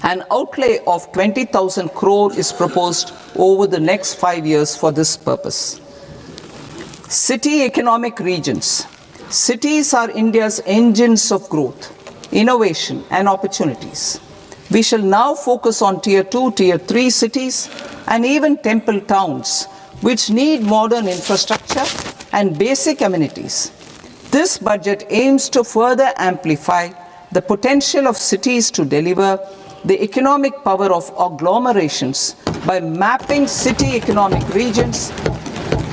An outlay of 20,000 crore is proposed over the next 5 years for this purpose. City economic regions. Cities are India's engines of growth, innovation, and opportunities. We shall now focus on Tier 2, Tier 3 cities, and even temple towns, which need modern infrastructure and basic amenities. This budget aims to further amplify the potential of cities to deliver the economic power of agglomerations by mapping city economic regions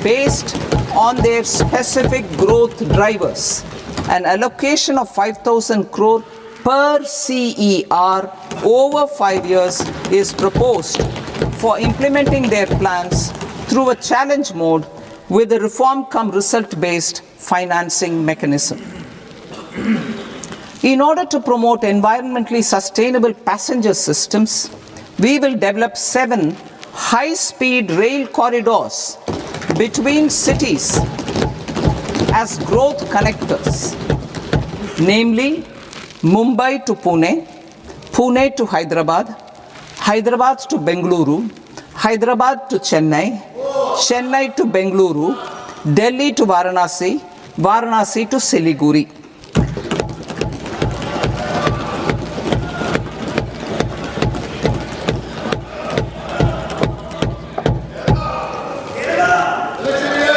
based on their specific growth drivers. An allocation of 5,000 crore per CER over 5 years is proposed for implementing their plans through a challenge mode with a reform-cum-result-based financing mechanism. In order to promote environmentally sustainable passenger systems, we will develop 7 high-speed rail corridors between cities as growth connectors, namely Mumbai to Pune, Pune to Hyderabad, Hyderabad to Bengaluru, Hyderabad to Chennai, Chennai to Bengaluru, Delhi to Varanasi, Varanasi to Siliguri.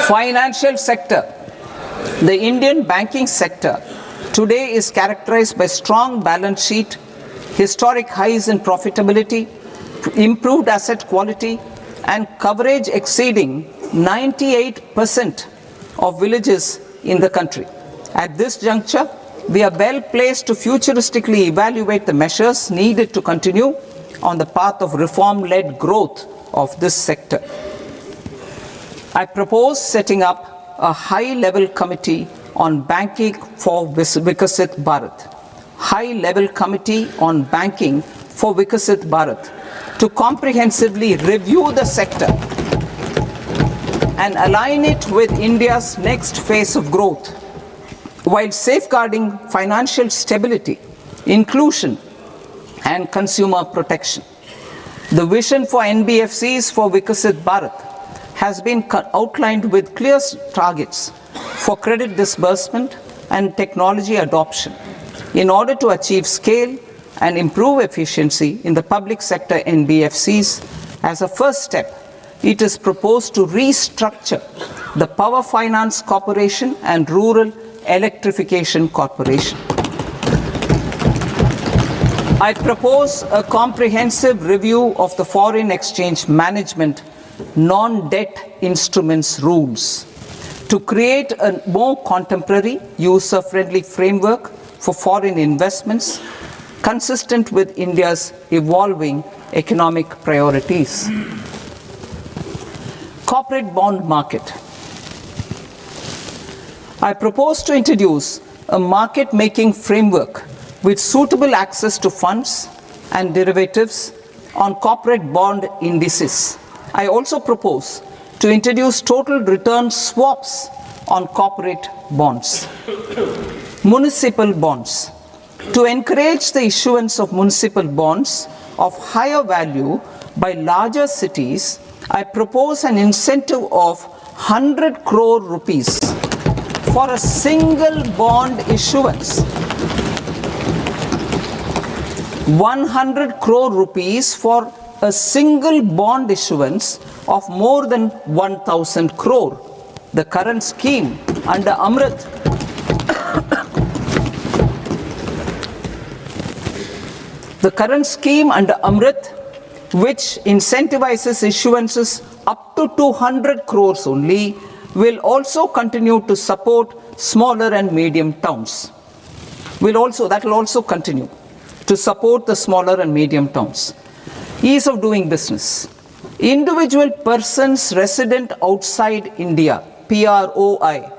Financial sector. The Indian banking sector today is characterized by strong balance sheet, historic highs in profitability, improved asset quality, and coverage exceeding 98% of villages in the country. At this juncture, we are well placed to futuristically evaluate the measures needed to continue on the path of reform-led growth of this sector. I propose setting up a high-level committee on banking for Vikasit Bharat. High-level committee on banking for Vikasit Bharat to comprehensively review the sector and align it with India's next phase of growth, while safeguarding financial stability, inclusion, and consumer protection. The vision for NBFCs for Vikasit Bharat has been outlined with clear targets for credit disbursement and technology adoption in order to achieve scale and improve efficiency in the public sector NBFCs. As a first step, it is proposed to restructure the Power Finance Corporation and Rural Electrification Corporation. I propose a comprehensive review of the foreign exchange management non-debt instruments rules. to create a more contemporary, user-friendly framework for foreign investments consistent with India's evolving economic priorities. Corporate bond market. I propose to introduce a market-making framework with suitable access to funds and derivatives on corporate bond indices. I also propose to introduce total return swaps on corporate bonds. Municipal bonds. To encourage the issuance of municipal bonds of higher value by larger cities, I propose an incentive of 100 crore rupees for a single bond issuance. 100 crore rupees for a single bond issuance of more than 1,000 crore. The current scheme under Amrit which incentivizes issuances up to 200 crores only, will also continue to support smaller and medium towns. That will also continue to support the smaller and medium towns. Ease of doing business. Individual persons resident outside India, PROI,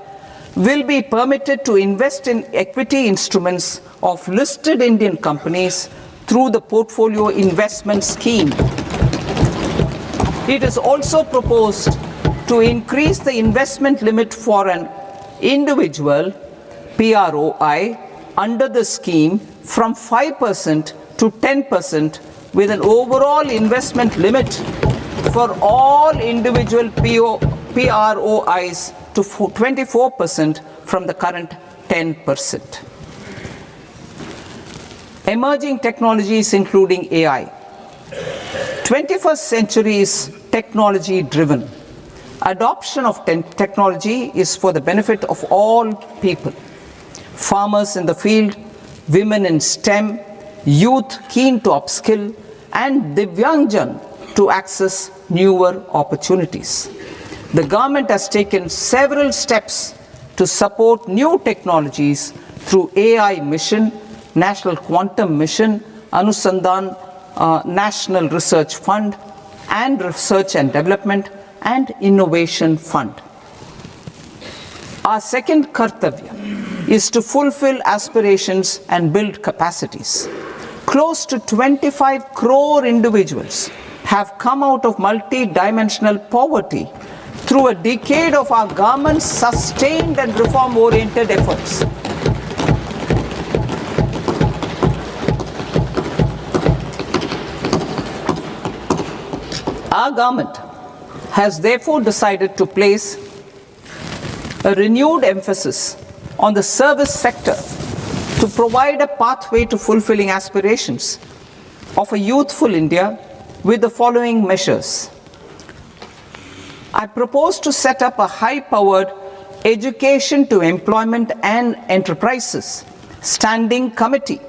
will be permitted to invest in equity instruments of listed Indian companies through the portfolio investment scheme. It is also proposed to increase the investment limit for an individual PROI under the scheme from 5% to 10%, with an overall investment limit for all individual PROIs to 24% from the current 10%. Emerging technologies including AI. 21st century is technology driven. Adoption of technology is for the benefit of all people. Farmers in the field, women in STEM, youth keen to upskill, and Divyangjan to access newer opportunities. The government has taken several steps to support new technologies through AI Mission, National Quantum Mission, Anusandhan National Research Fund, and Research and Development and Innovation Fund. Our second kartavya is to fulfill aspirations and build capacities. Close to 25 crore individuals have come out of multi-dimensional poverty through a decade of our government's sustained and reform-oriented efforts. Our government has therefore decided to place a renewed emphasis on the service sector to provide a pathway to fulfilling aspirations of a youthful India with the following measures. I propose to set up a high-powered Education to Employment and Enterprises Standing Committee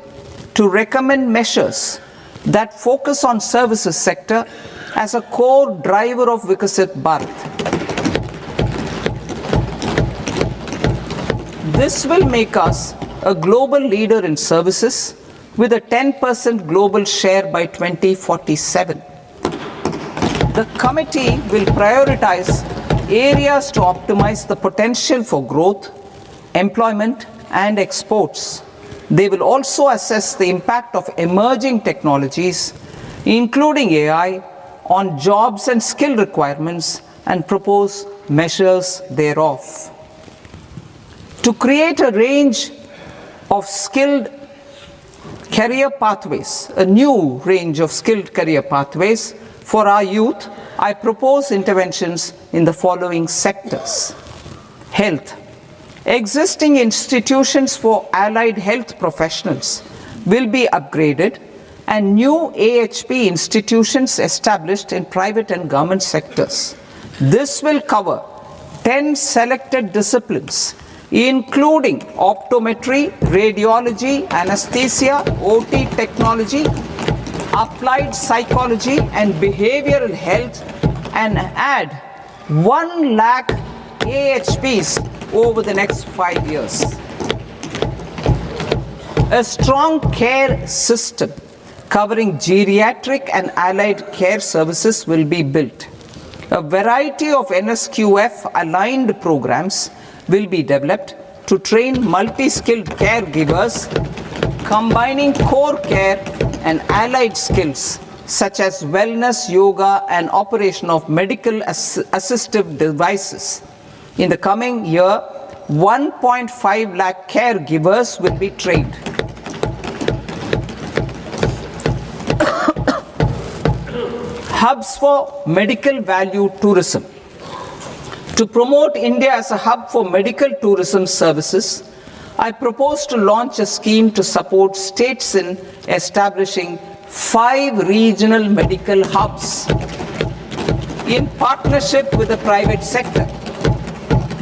to recommend measures that focus on services sector as a core driver of Vikasit Bharat. This will make us a global leader in services with a 10% global share by 2047. The committee will prioritize areas to optimize the potential for growth, employment, and exports. They will also assess the impact of emerging technologies, including AI, on jobs and skill requirements and propose measures thereof. To create a range of skilled career pathways, a new range of skilled career pathways for our youth, I propose interventions in the following sectors. Health. Existing institutions for allied health professionals will be upgraded and new AHP institutions established in private and government sectors. This will cover 10 selected disciplines, including optometry, radiology, anesthesia, OT technology, applied psychology and behavioral health, and add 1 lakh AHPs over the next 5 years. A strong care system covering geriatric and allied care services will be built. A variety of NSQF-aligned programs will be developed to train multi-skilled caregivers, combining core care and allied skills such as wellness, yoga, and operation of medical assistive devices. In the coming year, 1.5 lakh caregivers will be trained. Hubs for medical value tourism. To promote India as a hub for medical tourism services, I propose to launch a scheme to support states in establishing 5 regional medical hubs in partnership with the private sector.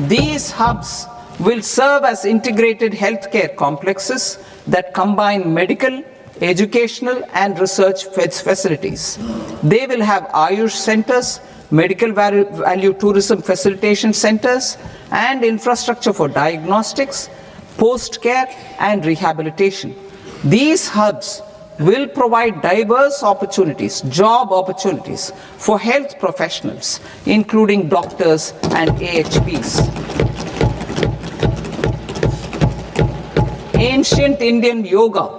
These hubs will serve as integrated healthcare complexes that combine medical, educational, and research facilities. They will have Ayush centers, medical value tourism facilitation centers, and infrastructure for diagnostics, post-care, and rehabilitation. These hubs will provide diverse opportunities, job opportunities for health professionals, including doctors and AHPs. Ancient Indian yoga,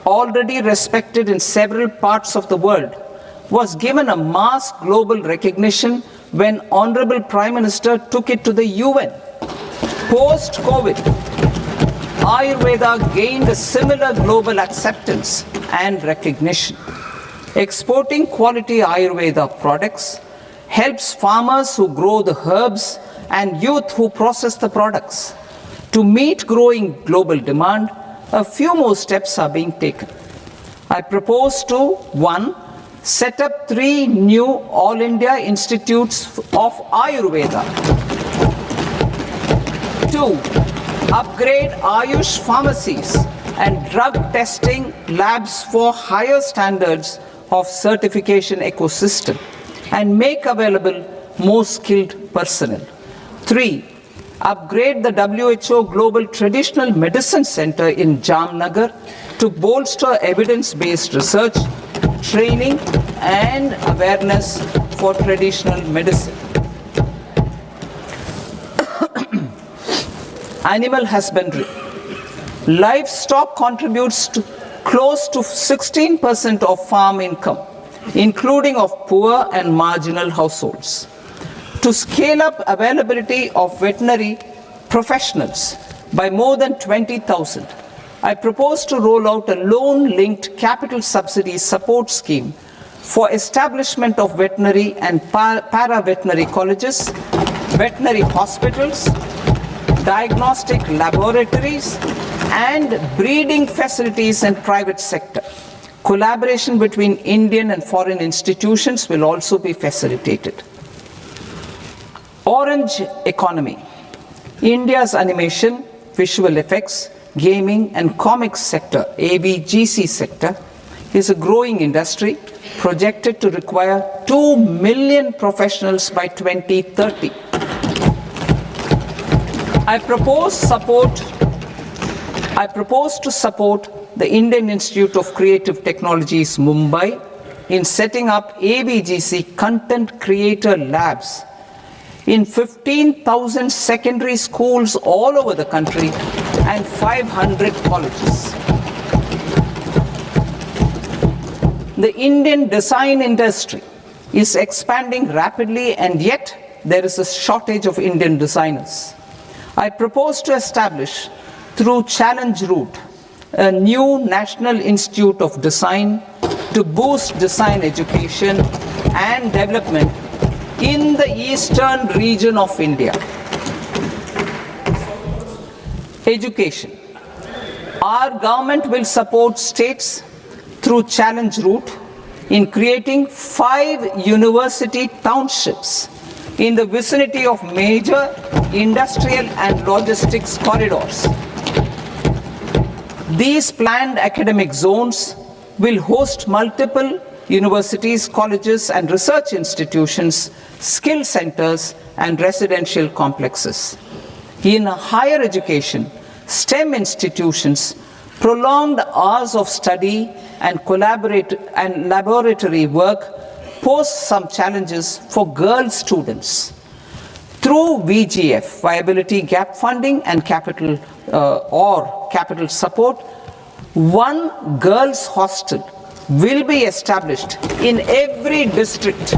already respected in several parts of the world, was given a mass global recognition when Honorable Prime Minister took it to the UN. Post-COVID, Ayurveda gained a similar global acceptance and recognition. Exporting quality Ayurveda products helps farmers who grow the herbs and youth who process the products. To meet growing global demand, a few more steps are being taken. I propose to 1. Set up 3 new All India Institutes of Ayurveda. 2. Upgrade Ayush pharmacies and drug testing labs for higher standards of certification ecosystem and make available more skilled personnel. 3. Upgrade the WHO Global Traditional Medicine Center in Jamnagar to bolster evidence-based research, training, and awareness for traditional medicine. Animal husbandry. Livestock contributes to close to 16% of farm income, including of poor and marginal households. To scale up availability of veterinary professionals by more than 20,000, I propose to roll out a loan-linked capital subsidy support scheme for establishment of veterinary and para-veterinary colleges, veterinary hospitals, diagnostic laboratories, and breeding facilities in private sector. Collaboration between Indian and foreign institutions will also be facilitated. Orange economy. India's animation, visual effects, gaming and comics sector, ABGC sector, is a growing industry projected to require 2 million professionals by 2030. I propose to support the Indian Institute of Creative Technologies, Mumbai, in setting up ABGC content creator labs in 15,000 secondary schools all over the country and 500 colleges. The Indian design industry is expanding rapidly, and yet there is a shortage of Indian designers. I propose to establish, through Challenge Route, a new National Institute of Design to boost design education and development in the eastern region of India. Education. Our government will support states through Challenge Route in creating 5 university townships in the vicinity of major industrial and logistics corridors. These planned academic zones will host multiple universities, colleges, and research institutions, skill centers, and residential complexes. In higher education, STEM institutions, prolonged hours of study and laboratory work pose some challenges for girl students. Through VGF, Viability Gap Funding and capital support, one girls' hostel will be established in every district.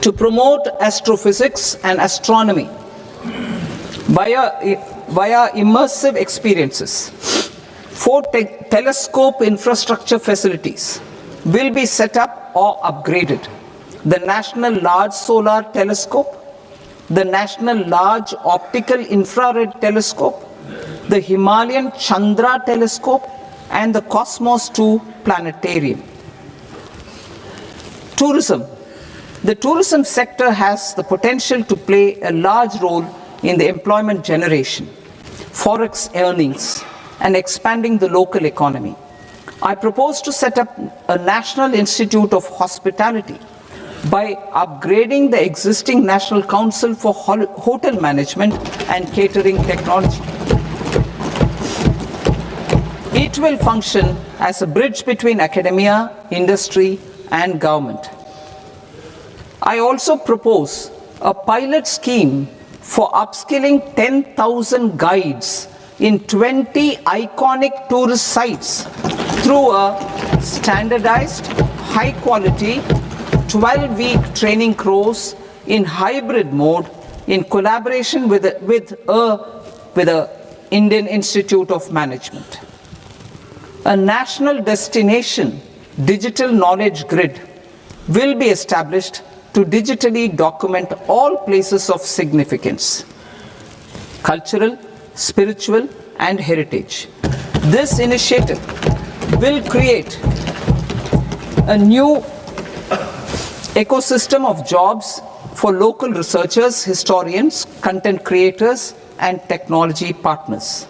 To promote astrophysics and astronomy via immersive experiences. 4 telescope infrastructure facilities will be set up or upgraded. The National Large Solar Telescope, the National Large Optical Infrared Telescope, the Himalayan Chandra Telescope, and the Cosmos 2 Planetarium. Tourism. The tourism sector has the potential to play a large role in the employment generation, forex earnings, and expanding the local economy. I propose to set up a National Institute of Hospitality by upgrading the existing National Council for Hotel Management and Catering Technology. It will function as a bridge between academia, industry, and government. I also propose a pilot scheme for upskilling 10,000 guides in 20 iconic tourist sites through a standardized, high-quality, 12-week training course in hybrid mode in collaboration with the Indian Institute of Management. A national destination digital knowledge grid will be established to digitally document all places of significance, cultural, spiritual, and heritage. This initiative will create a new ecosystem of jobs for local researchers, historians, content creators, and technology partners.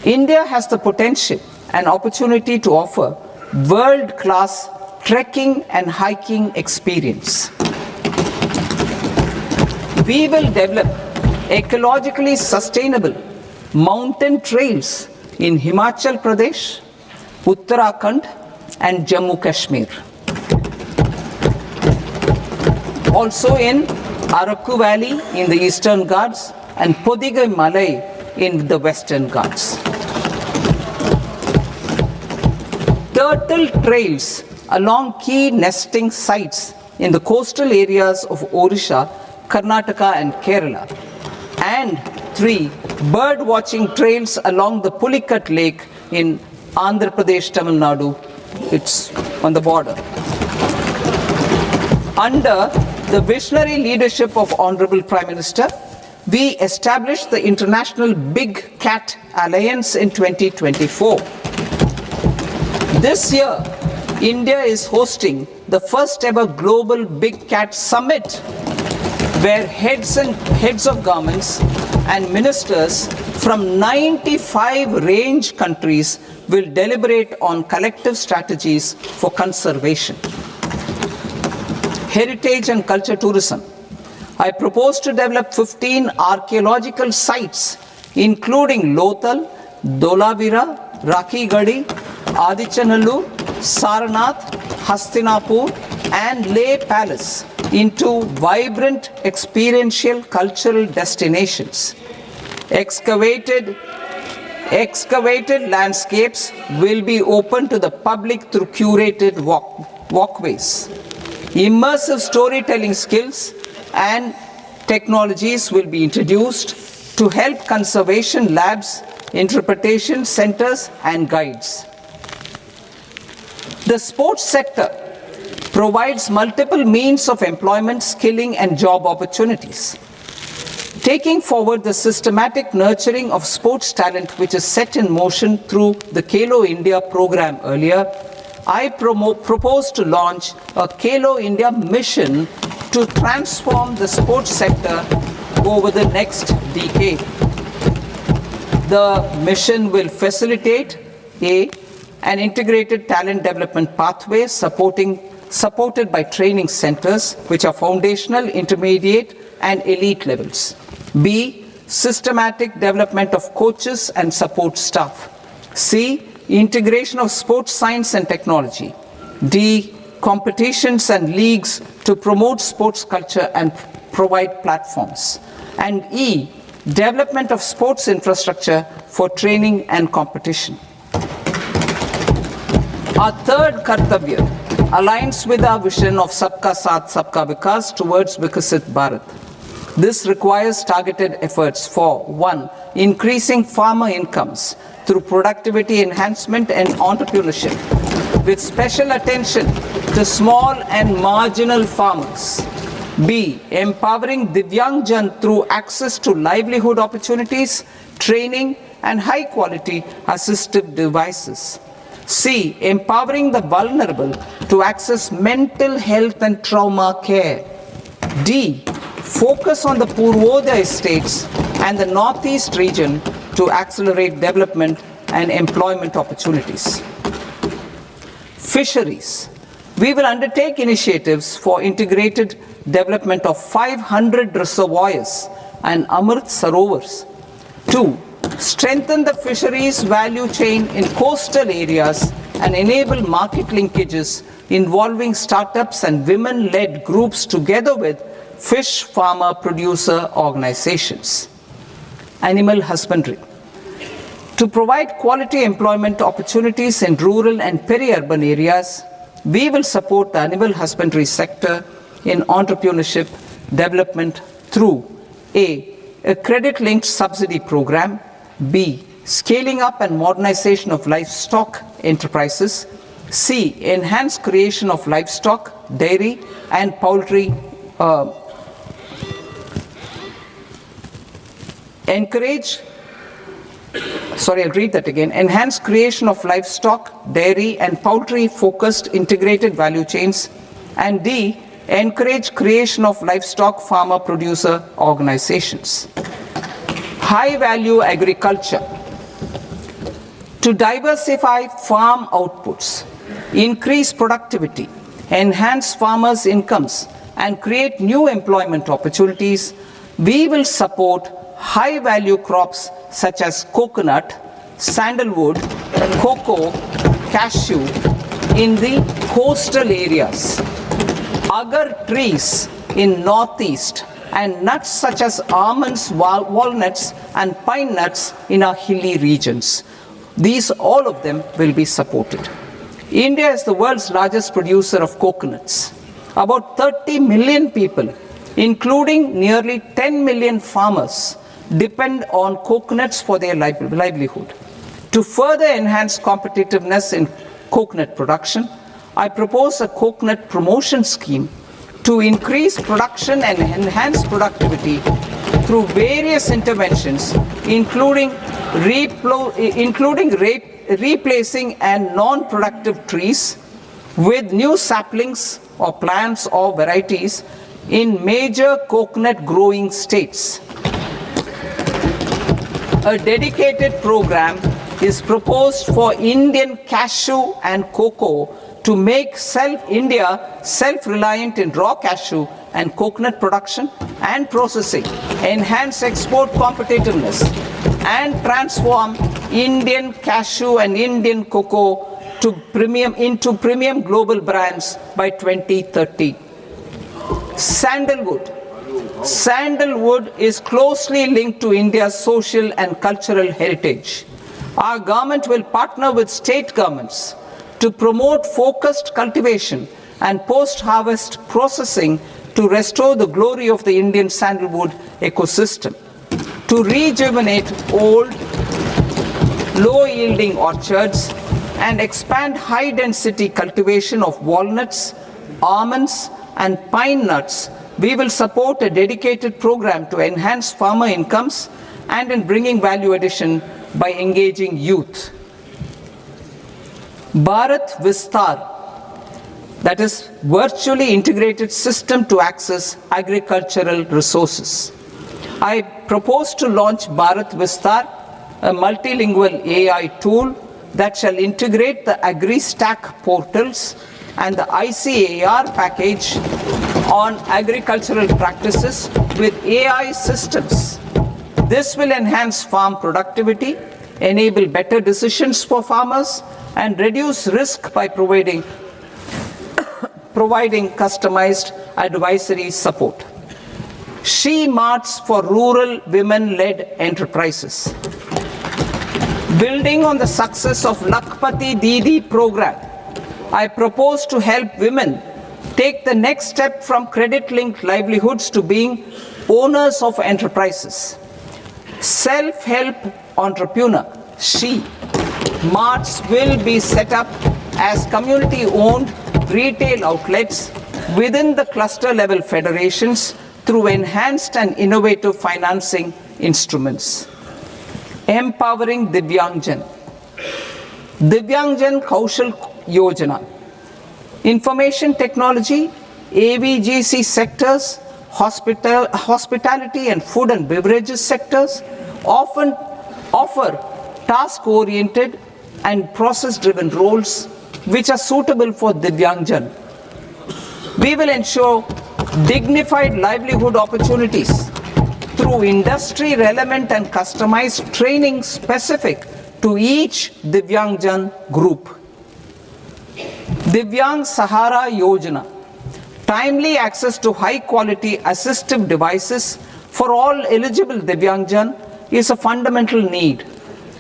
India has the potential and opportunity to offer world-class trekking and hiking experience. We will develop ecologically sustainable mountain trails in Himachal Pradesh, Uttarakhand, and Jammu Kashmir. Also in Araku Valley in the Eastern Ghats and Podigai Malai in the Western Ghats. Turtle trails along key nesting sites in the coastal areas of Odisha, Karnataka, and Kerala. And 3 bird watching trails along the Pulikat Lake in Andhra Pradesh, Tamil Nadu. It's on the border. Under the visionary leadership of Honorable Prime Minister, we established the International Big Cat Alliance in 2024. This year, India is hosting the first ever Global Big Cat Summit, where heads of governments and ministers from 95 range countries will deliberate on collective strategies for conservation. Heritage and culture tourism. I propose to develop 15 archaeological sites, including Lothal, Dolavira, Rakigadi, Adichanallur, Saranath, Hastinapur, and Leh Palace into vibrant experiential cultural destinations. Excavated landscapes will be open to the public through curated walkways. Immersive storytelling skills and technologies will be introduced to help conservation labs, interpretation centers, and guides. The sports sector provides multiple means of employment, skilling, and job opportunities. Taking forward the systematic nurturing of sports talent which is set in motion through the Khelo India program earlier, I propose to launch a Khelo India mission to transform the sports sector over the next decade. The mission will facilitate an integrated talent development pathway supported by training centers, which are foundational, intermediate, and elite levels. B, systematic development of coaches and support staff. C, integration of sports science and technology. D, competitions and leagues to promote sports culture and provide platforms. And E, development of sports infrastructure for training and competition. Our third Kartavya aligns with our vision of Sabka Saath, Sabka Vikas towards Vikasit Bharat. This requires targeted efforts for 1. Increasing farmer incomes through productivity enhancement and entrepreneurship, with special attention to small and marginal farmers. B. Empowering Divyangjan through access to livelihood opportunities, training, and high-quality assistive devices. C. Empowering the vulnerable to access mental health and trauma care. D. Focus on the Purvodaya states and the Northeast region to accelerate development and employment opportunities. Fisheries. We will undertake initiatives for integrated development of 500 reservoirs and Amrit Sarovars. 2. Strengthen the fisheries value chain in coastal areas and enable market linkages involving startups and women-led groups together with fish farmer producer organizations. Animal husbandry. To provide quality employment opportunities in rural and peri-urban areas, we will support the animal husbandry sector in entrepreneurship development through a credit-linked subsidy program, B, scaling up and modernization of livestock enterprises, C, enhanced creation of livestock, dairy, and poultry, enhanced creation of livestock, dairy, and poultry-focused integrated value chains, and D, encourage creation of livestock farmer-producer organizations. High-value agriculture. To diversify farm outputs, increase productivity, enhance farmers' incomes, and create new employment opportunities, we will support high-value crops such as coconut, sandalwood, cocoa, cashew in the coastal areas, agar trees in northeast, and nuts such as almonds, walnuts, and pine nuts in our hilly regions. These, all of them, will be supported. India is the world's largest producer of coconuts. About 30 million people, including nearly 10 million farmers, depend on coconuts for their livelihood. To further enhance competitiveness in coconut production, I propose a coconut promotion scheme to increase production and enhance productivity through various interventions, including replacing and non-productive trees with new saplings or plants or varieties in major coconut growing states. A dedicated program is proposed for Indian cashew and cocoa to make India self-reliant in raw cashew and coconut production and processing, enhance export competitiveness, and transform Indian cashew and Indian cocoa into premium global brands by 2030. Sandalwood. Sandalwood is closely linked to India's social and cultural heritage. Our government will partner with state governments to promote focused cultivation and post-harvest processing to restore the glory of the Indian sandalwood ecosystem, to rejuvenate old, low-yielding orchards, and expand high-density cultivation of walnuts, almonds, and pine nuts. We will support a dedicated program to enhance farmer incomes and in bringing value addition by engaging youth. Bharat Vistar. that is, virtually integrated system to access agricultural resources. I propose to launch Bharat Vistar, a multilingual AI tool that shall integrate the AgriStack portals and the ICAR package on agricultural practices with AI systems. This will enhance farm productivity, enable better decisions for farmers, and reduce risk by providing customized advisory support. She Marts for rural women-led enterprises. Building on the success of Lakpati Didi program, I propose to help women take the next step from credit-linked livelihoods to being owners of enterprises. Self-help entrepreneur, She Marts will be set up as community-owned retail outlets within the cluster-level federations through enhanced and innovative financing instruments. Empowering Divyangjan. Divyangjan Kaushal Yojana. Information technology, AVGC sectors, hospitality and food and beverages sectors often offer task-oriented and process-driven roles which are suitable for Divyangjan. We will ensure dignified livelihood opportunities through industry-relevant and customized training specific to each Divyangjan group. Divyang Sahara Yojana. Timely access to high-quality assistive devices for all eligible Divyangjan is a fundamental need.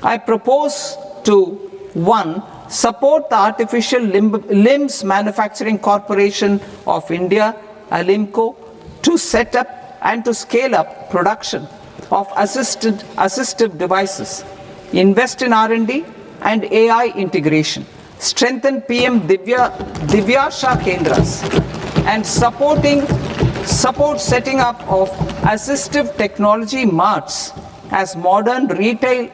I propose to 1. Support the Artificial Limbs Manufacturing Corporation of India, Alimco, to set up and to scale up production of assistive devices, invest in R&D and AI integration, strengthen PM Divyasha Kendras, and support setting up of assistive technology marts as modern retail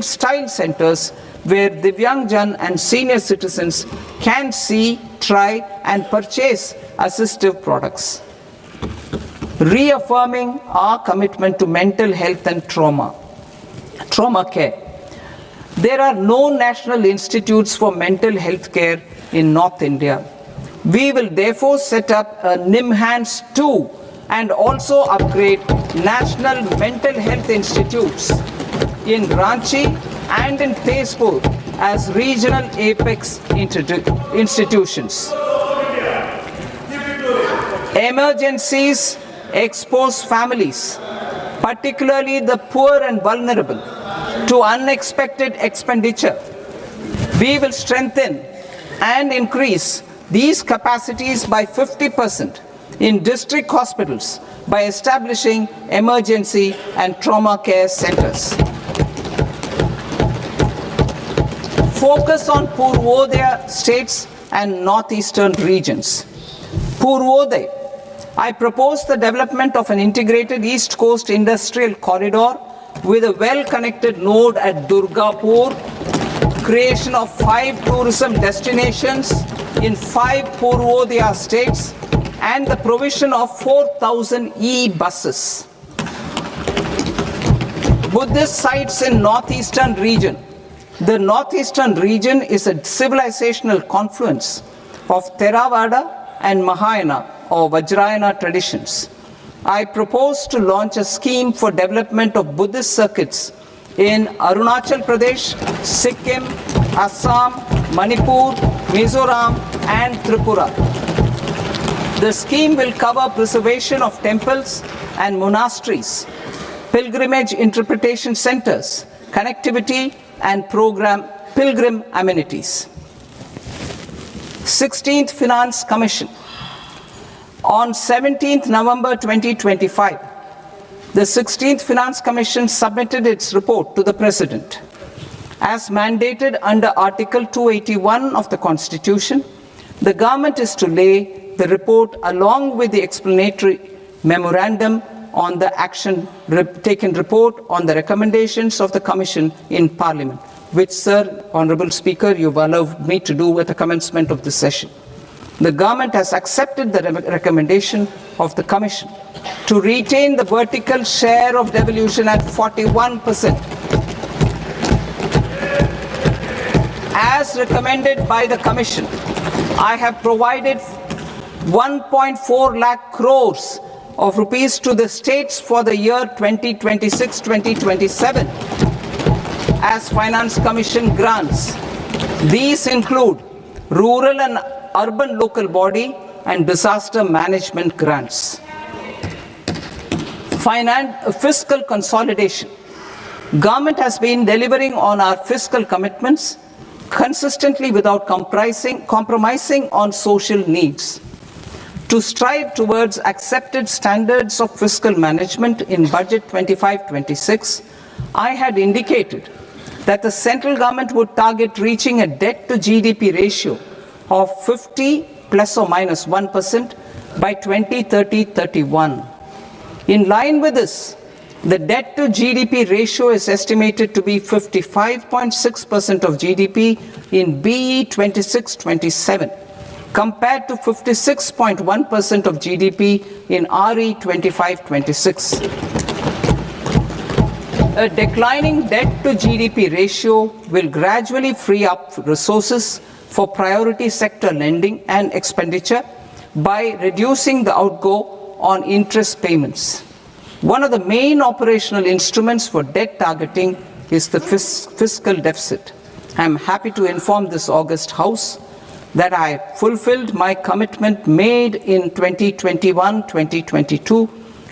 style centers where Divyangjan and senior citizens can see, try and purchase assistive products. Reaffirming our commitment to mental health and trauma care. There are no national institutes for mental health care in North India. We will therefore set up a NIMHANS 2 and also upgrade national mental health institutes in Ranchi and in Tezpur as regional apex institutions. Emergencies expose families, particularly the poor and vulnerable, to unexpected expenditure. We will strengthen and increase these capacities by 50% in district hospitals by establishing emergency and trauma care centers. Focus on Purvodaya states and northeastern regions. Purvodaya. I propose the development of an integrated East Coast industrial corridor with a well-connected node at Durgapur, creation of 5 tourism destinations in 5 Purvodaya states, and the provision of 4,000 e-buses. Buddhist sites in northeastern region. The northeastern region is a civilizational confluence of Theravada and Mahayana or Vajrayana traditions. I propose to launch a scheme for development of Buddhist circuits in Arunachal Pradesh, Sikkim, Assam, Manipur, Mizoram, and Tripura. The scheme will cover preservation of temples and monasteries, pilgrimage interpretation centers, connectivity, and pilgrim amenities. 16th Finance Commission. On 17th November 2025, the 16th Finance Commission submitted its report to the President. As mandated under Article 281 of the Constitution, the government is to lay the report along with the explanatory memorandum on the action taken report on the recommendations of the Commission in Parliament which, Sir, Honourable Speaker, you've allowed me to do at the commencement of this session. The government has accepted the recommendation of the Commission to retain the vertical share of devolution at 41%. As recommended by the Commission, I have provided 1.4 lakh crores of rupees to the states for the year 2026-2027 as Finance Commission grants. These include rural and urban local body and disaster management grants. Fiscal consolidation. Government has been delivering on our fiscal commitments consistently without compromising on social needs. To strive towards accepted standards of fiscal management in Budget 25-26, I had indicated that the central government would target reaching a debt to GDP ratio of 50 plus or minus 1% by 2030-31. In line with this, the debt to GDP ratio is estimated to be 55.6% of GDP in BE 26-27, compared to 56.1% of GDP in RE 25-26. A declining debt to GDP ratio will gradually free up resources for priority sector lending and expenditure by reducing the outgo on interest payments. One of the main operational instruments for debt targeting is the fiscal deficit. I am happy to inform this august House that I fulfilled my commitment made in 2021-2022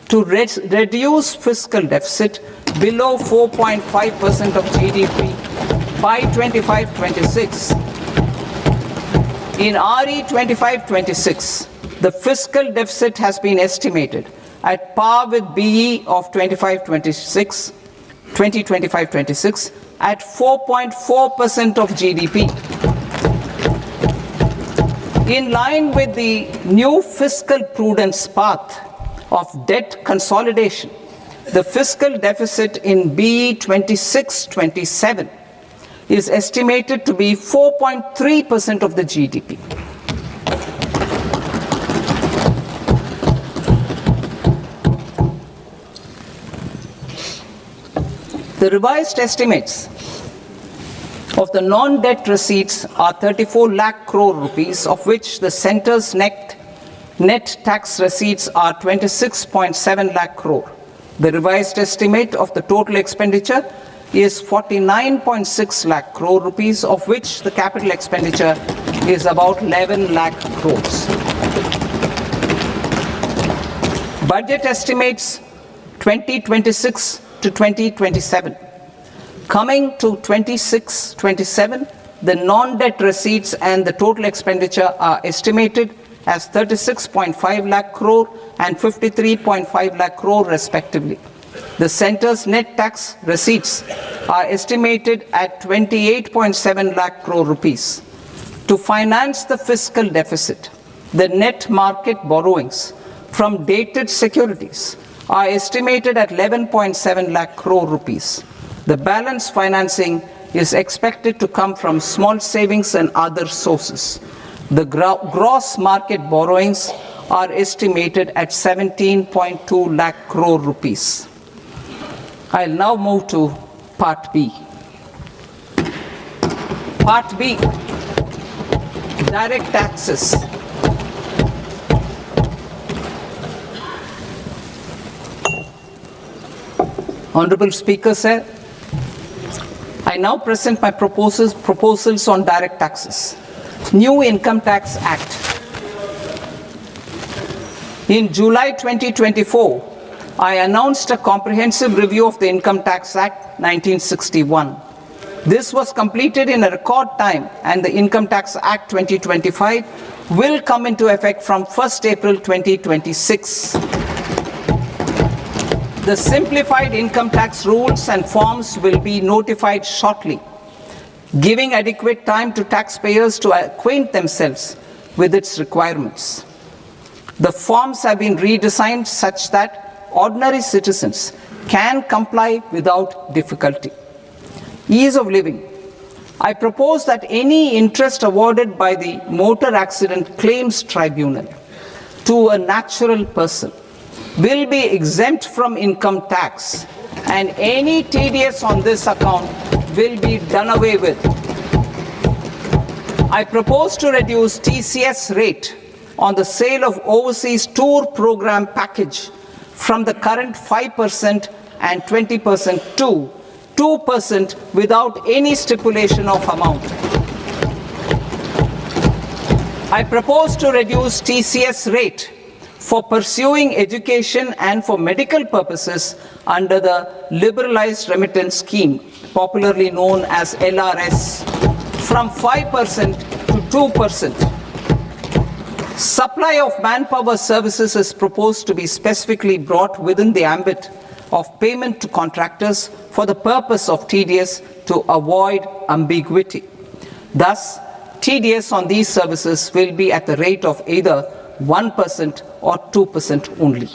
to reduce fiscal deficit below 4.5% of GDP by 25-26. In RE 25-26, the fiscal deficit has been estimated at par with BE of 2025-26 at 4.4% of GDP. In line with the new fiscal prudence path of debt consolidation, the fiscal deficit in BE 26-27 is estimated to be 4.3% of the GDP. The revised estimates of the non-debt receipts are 34 lakh crore rupees, of which the centre's net tax receipts are 26.7 lakh crore. The revised estimate of the total expenditure is 49.6 lakh crore rupees, of which the capital expenditure is about 11 lakh crores. Budget estimates 2026 to 2027. Coming to 26-27, the non-debt receipts and the total expenditure are estimated as 36.5 lakh crore and 53.5 lakh crore respectively. The centre's net tax receipts are estimated at 28.7 lakh crore rupees. To finance the fiscal deficit, the net market borrowings from dated securities are estimated at 11.7 lakh crore rupees. The balance financing is expected to come from small savings and other sources. The gross market borrowings are estimated at 17.2 lakh crore rupees. I'll now move to Part B. Part B, direct taxes. Honorable Speaker, sir, I now present my proposals on direct taxes. New Income Tax Act. In July 2024, I announced a comprehensive review of the Income Tax Act 1961. This was completed in a record time, and the Income Tax Act 2025 will come into effect from 1st April 2026. The simplified income tax rules and forms will be notified shortly, giving adequate time to taxpayers to acquaint themselves with its requirements. The forms have been redesigned such that ordinary citizens can comply without difficulty. Ease of living I propose that any interest awarded by the Motor Accident Claims Tribunal to a natural person will be exempt from income tax, and any TDS on this account will be done away with. I propose to reduce TCS rate on the sale of overseas tour program package from the current 5% and 20% to 2% without any stipulation of amount. I propose to reduce TCS rate for pursuing education and for medical purposes under the Liberalized Remittance Scheme, popularly known as LRS, from 5% to 2%. Supply of manpower services is proposed to be specifically brought within the ambit of payment to contractors for the purpose of TDS to avoid ambiguity. Thus, TDS on these services will be at the rate of either 1% or 2% only.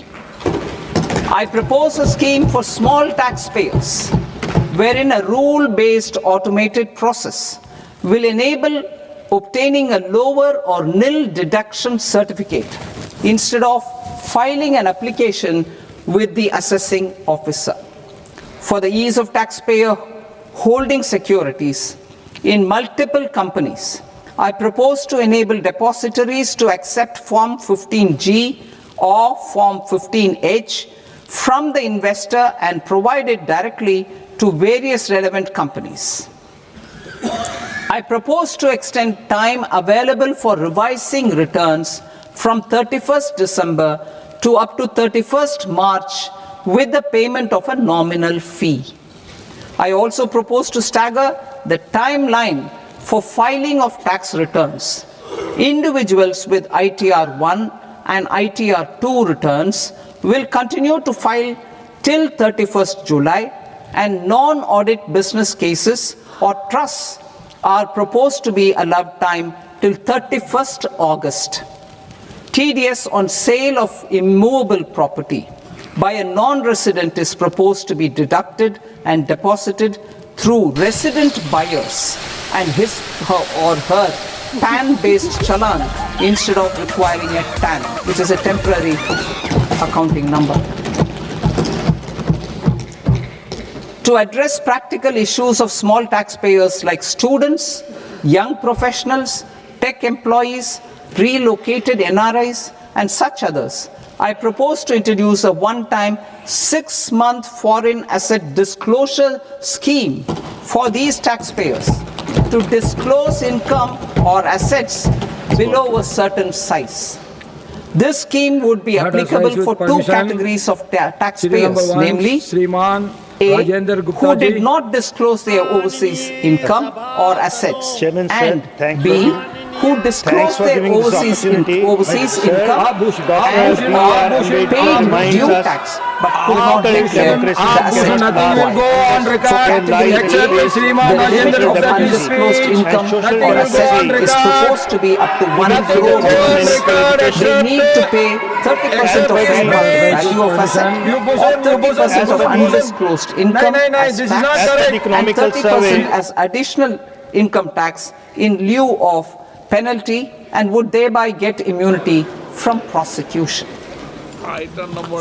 I propose a scheme for small taxpayers wherein a rule-based automated process will enable obtaining a lower or nil deduction certificate instead of filing an application with the assessing officer. For the ease of taxpayer holding securities in multiple companies, I propose to enable depositories to accept Form 15G or Form 15H from the investor and provide it directly to various relevant companies. I propose to extend time available for revising returns from 31st December to up to 31st March with the payment of a nominal fee. I also propose to stagger the timeline for filing of tax returns. Individuals with ITR 1 and ITR 2 returns will continue to file till 31st July, and non-audit business cases or trusts are proposed to be allowed time till 31st August. TDS on sale of immovable property by a non-resident is proposed to be deducted and deposited through resident buyers and his or her PAN-based challan instead of requiring a TAN, which is a temporary accounting number. To address practical issues of small taxpayers like students, young professionals, tech employees, relocated NRIs, and such others, I propose to introduce a one-time 6-month foreign asset disclosure scheme for these taxpayers to disclose income or assets below a certain size. This scheme would be applicable for two categories of taxpayers, namely A, who did not disclose their overseas income or assets, and B, who disclosed their overseas income and paid due tax but could not declare the asset acquired. For category A, the limit of undisclosed income or asset is proposed to be up to 1 crore rupees. They need to pay 30% of fair market value of asset, or 30% of undisclosed income as tax, and 30% as additional income tax in lieu of penalty, and would thereby get immunity from prosecution.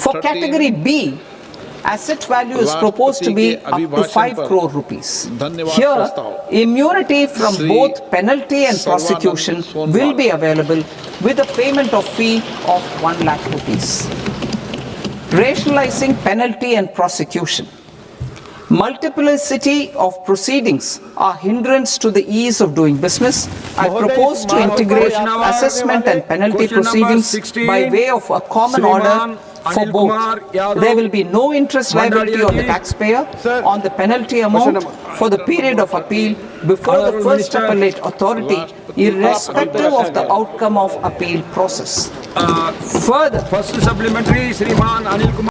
For category B, asset value is proposed to be up to 5 crore rupees. Here, immunity from both penalty and prosecution will be available with a payment of fee of 1 lakh rupees. Rationalizing penalty and prosecution. Multiplicity of proceedings are hindrance to the ease of doing business. I propose to integrate assessment and penalty proceedings by way of a common order for both. There will be no interest liability on the taxpayer on the penalty amount for the period of appeal before the first appellate authority, irrespective of the outcome of appeal process. Further, First supplementary, Shriman Anil Kumar.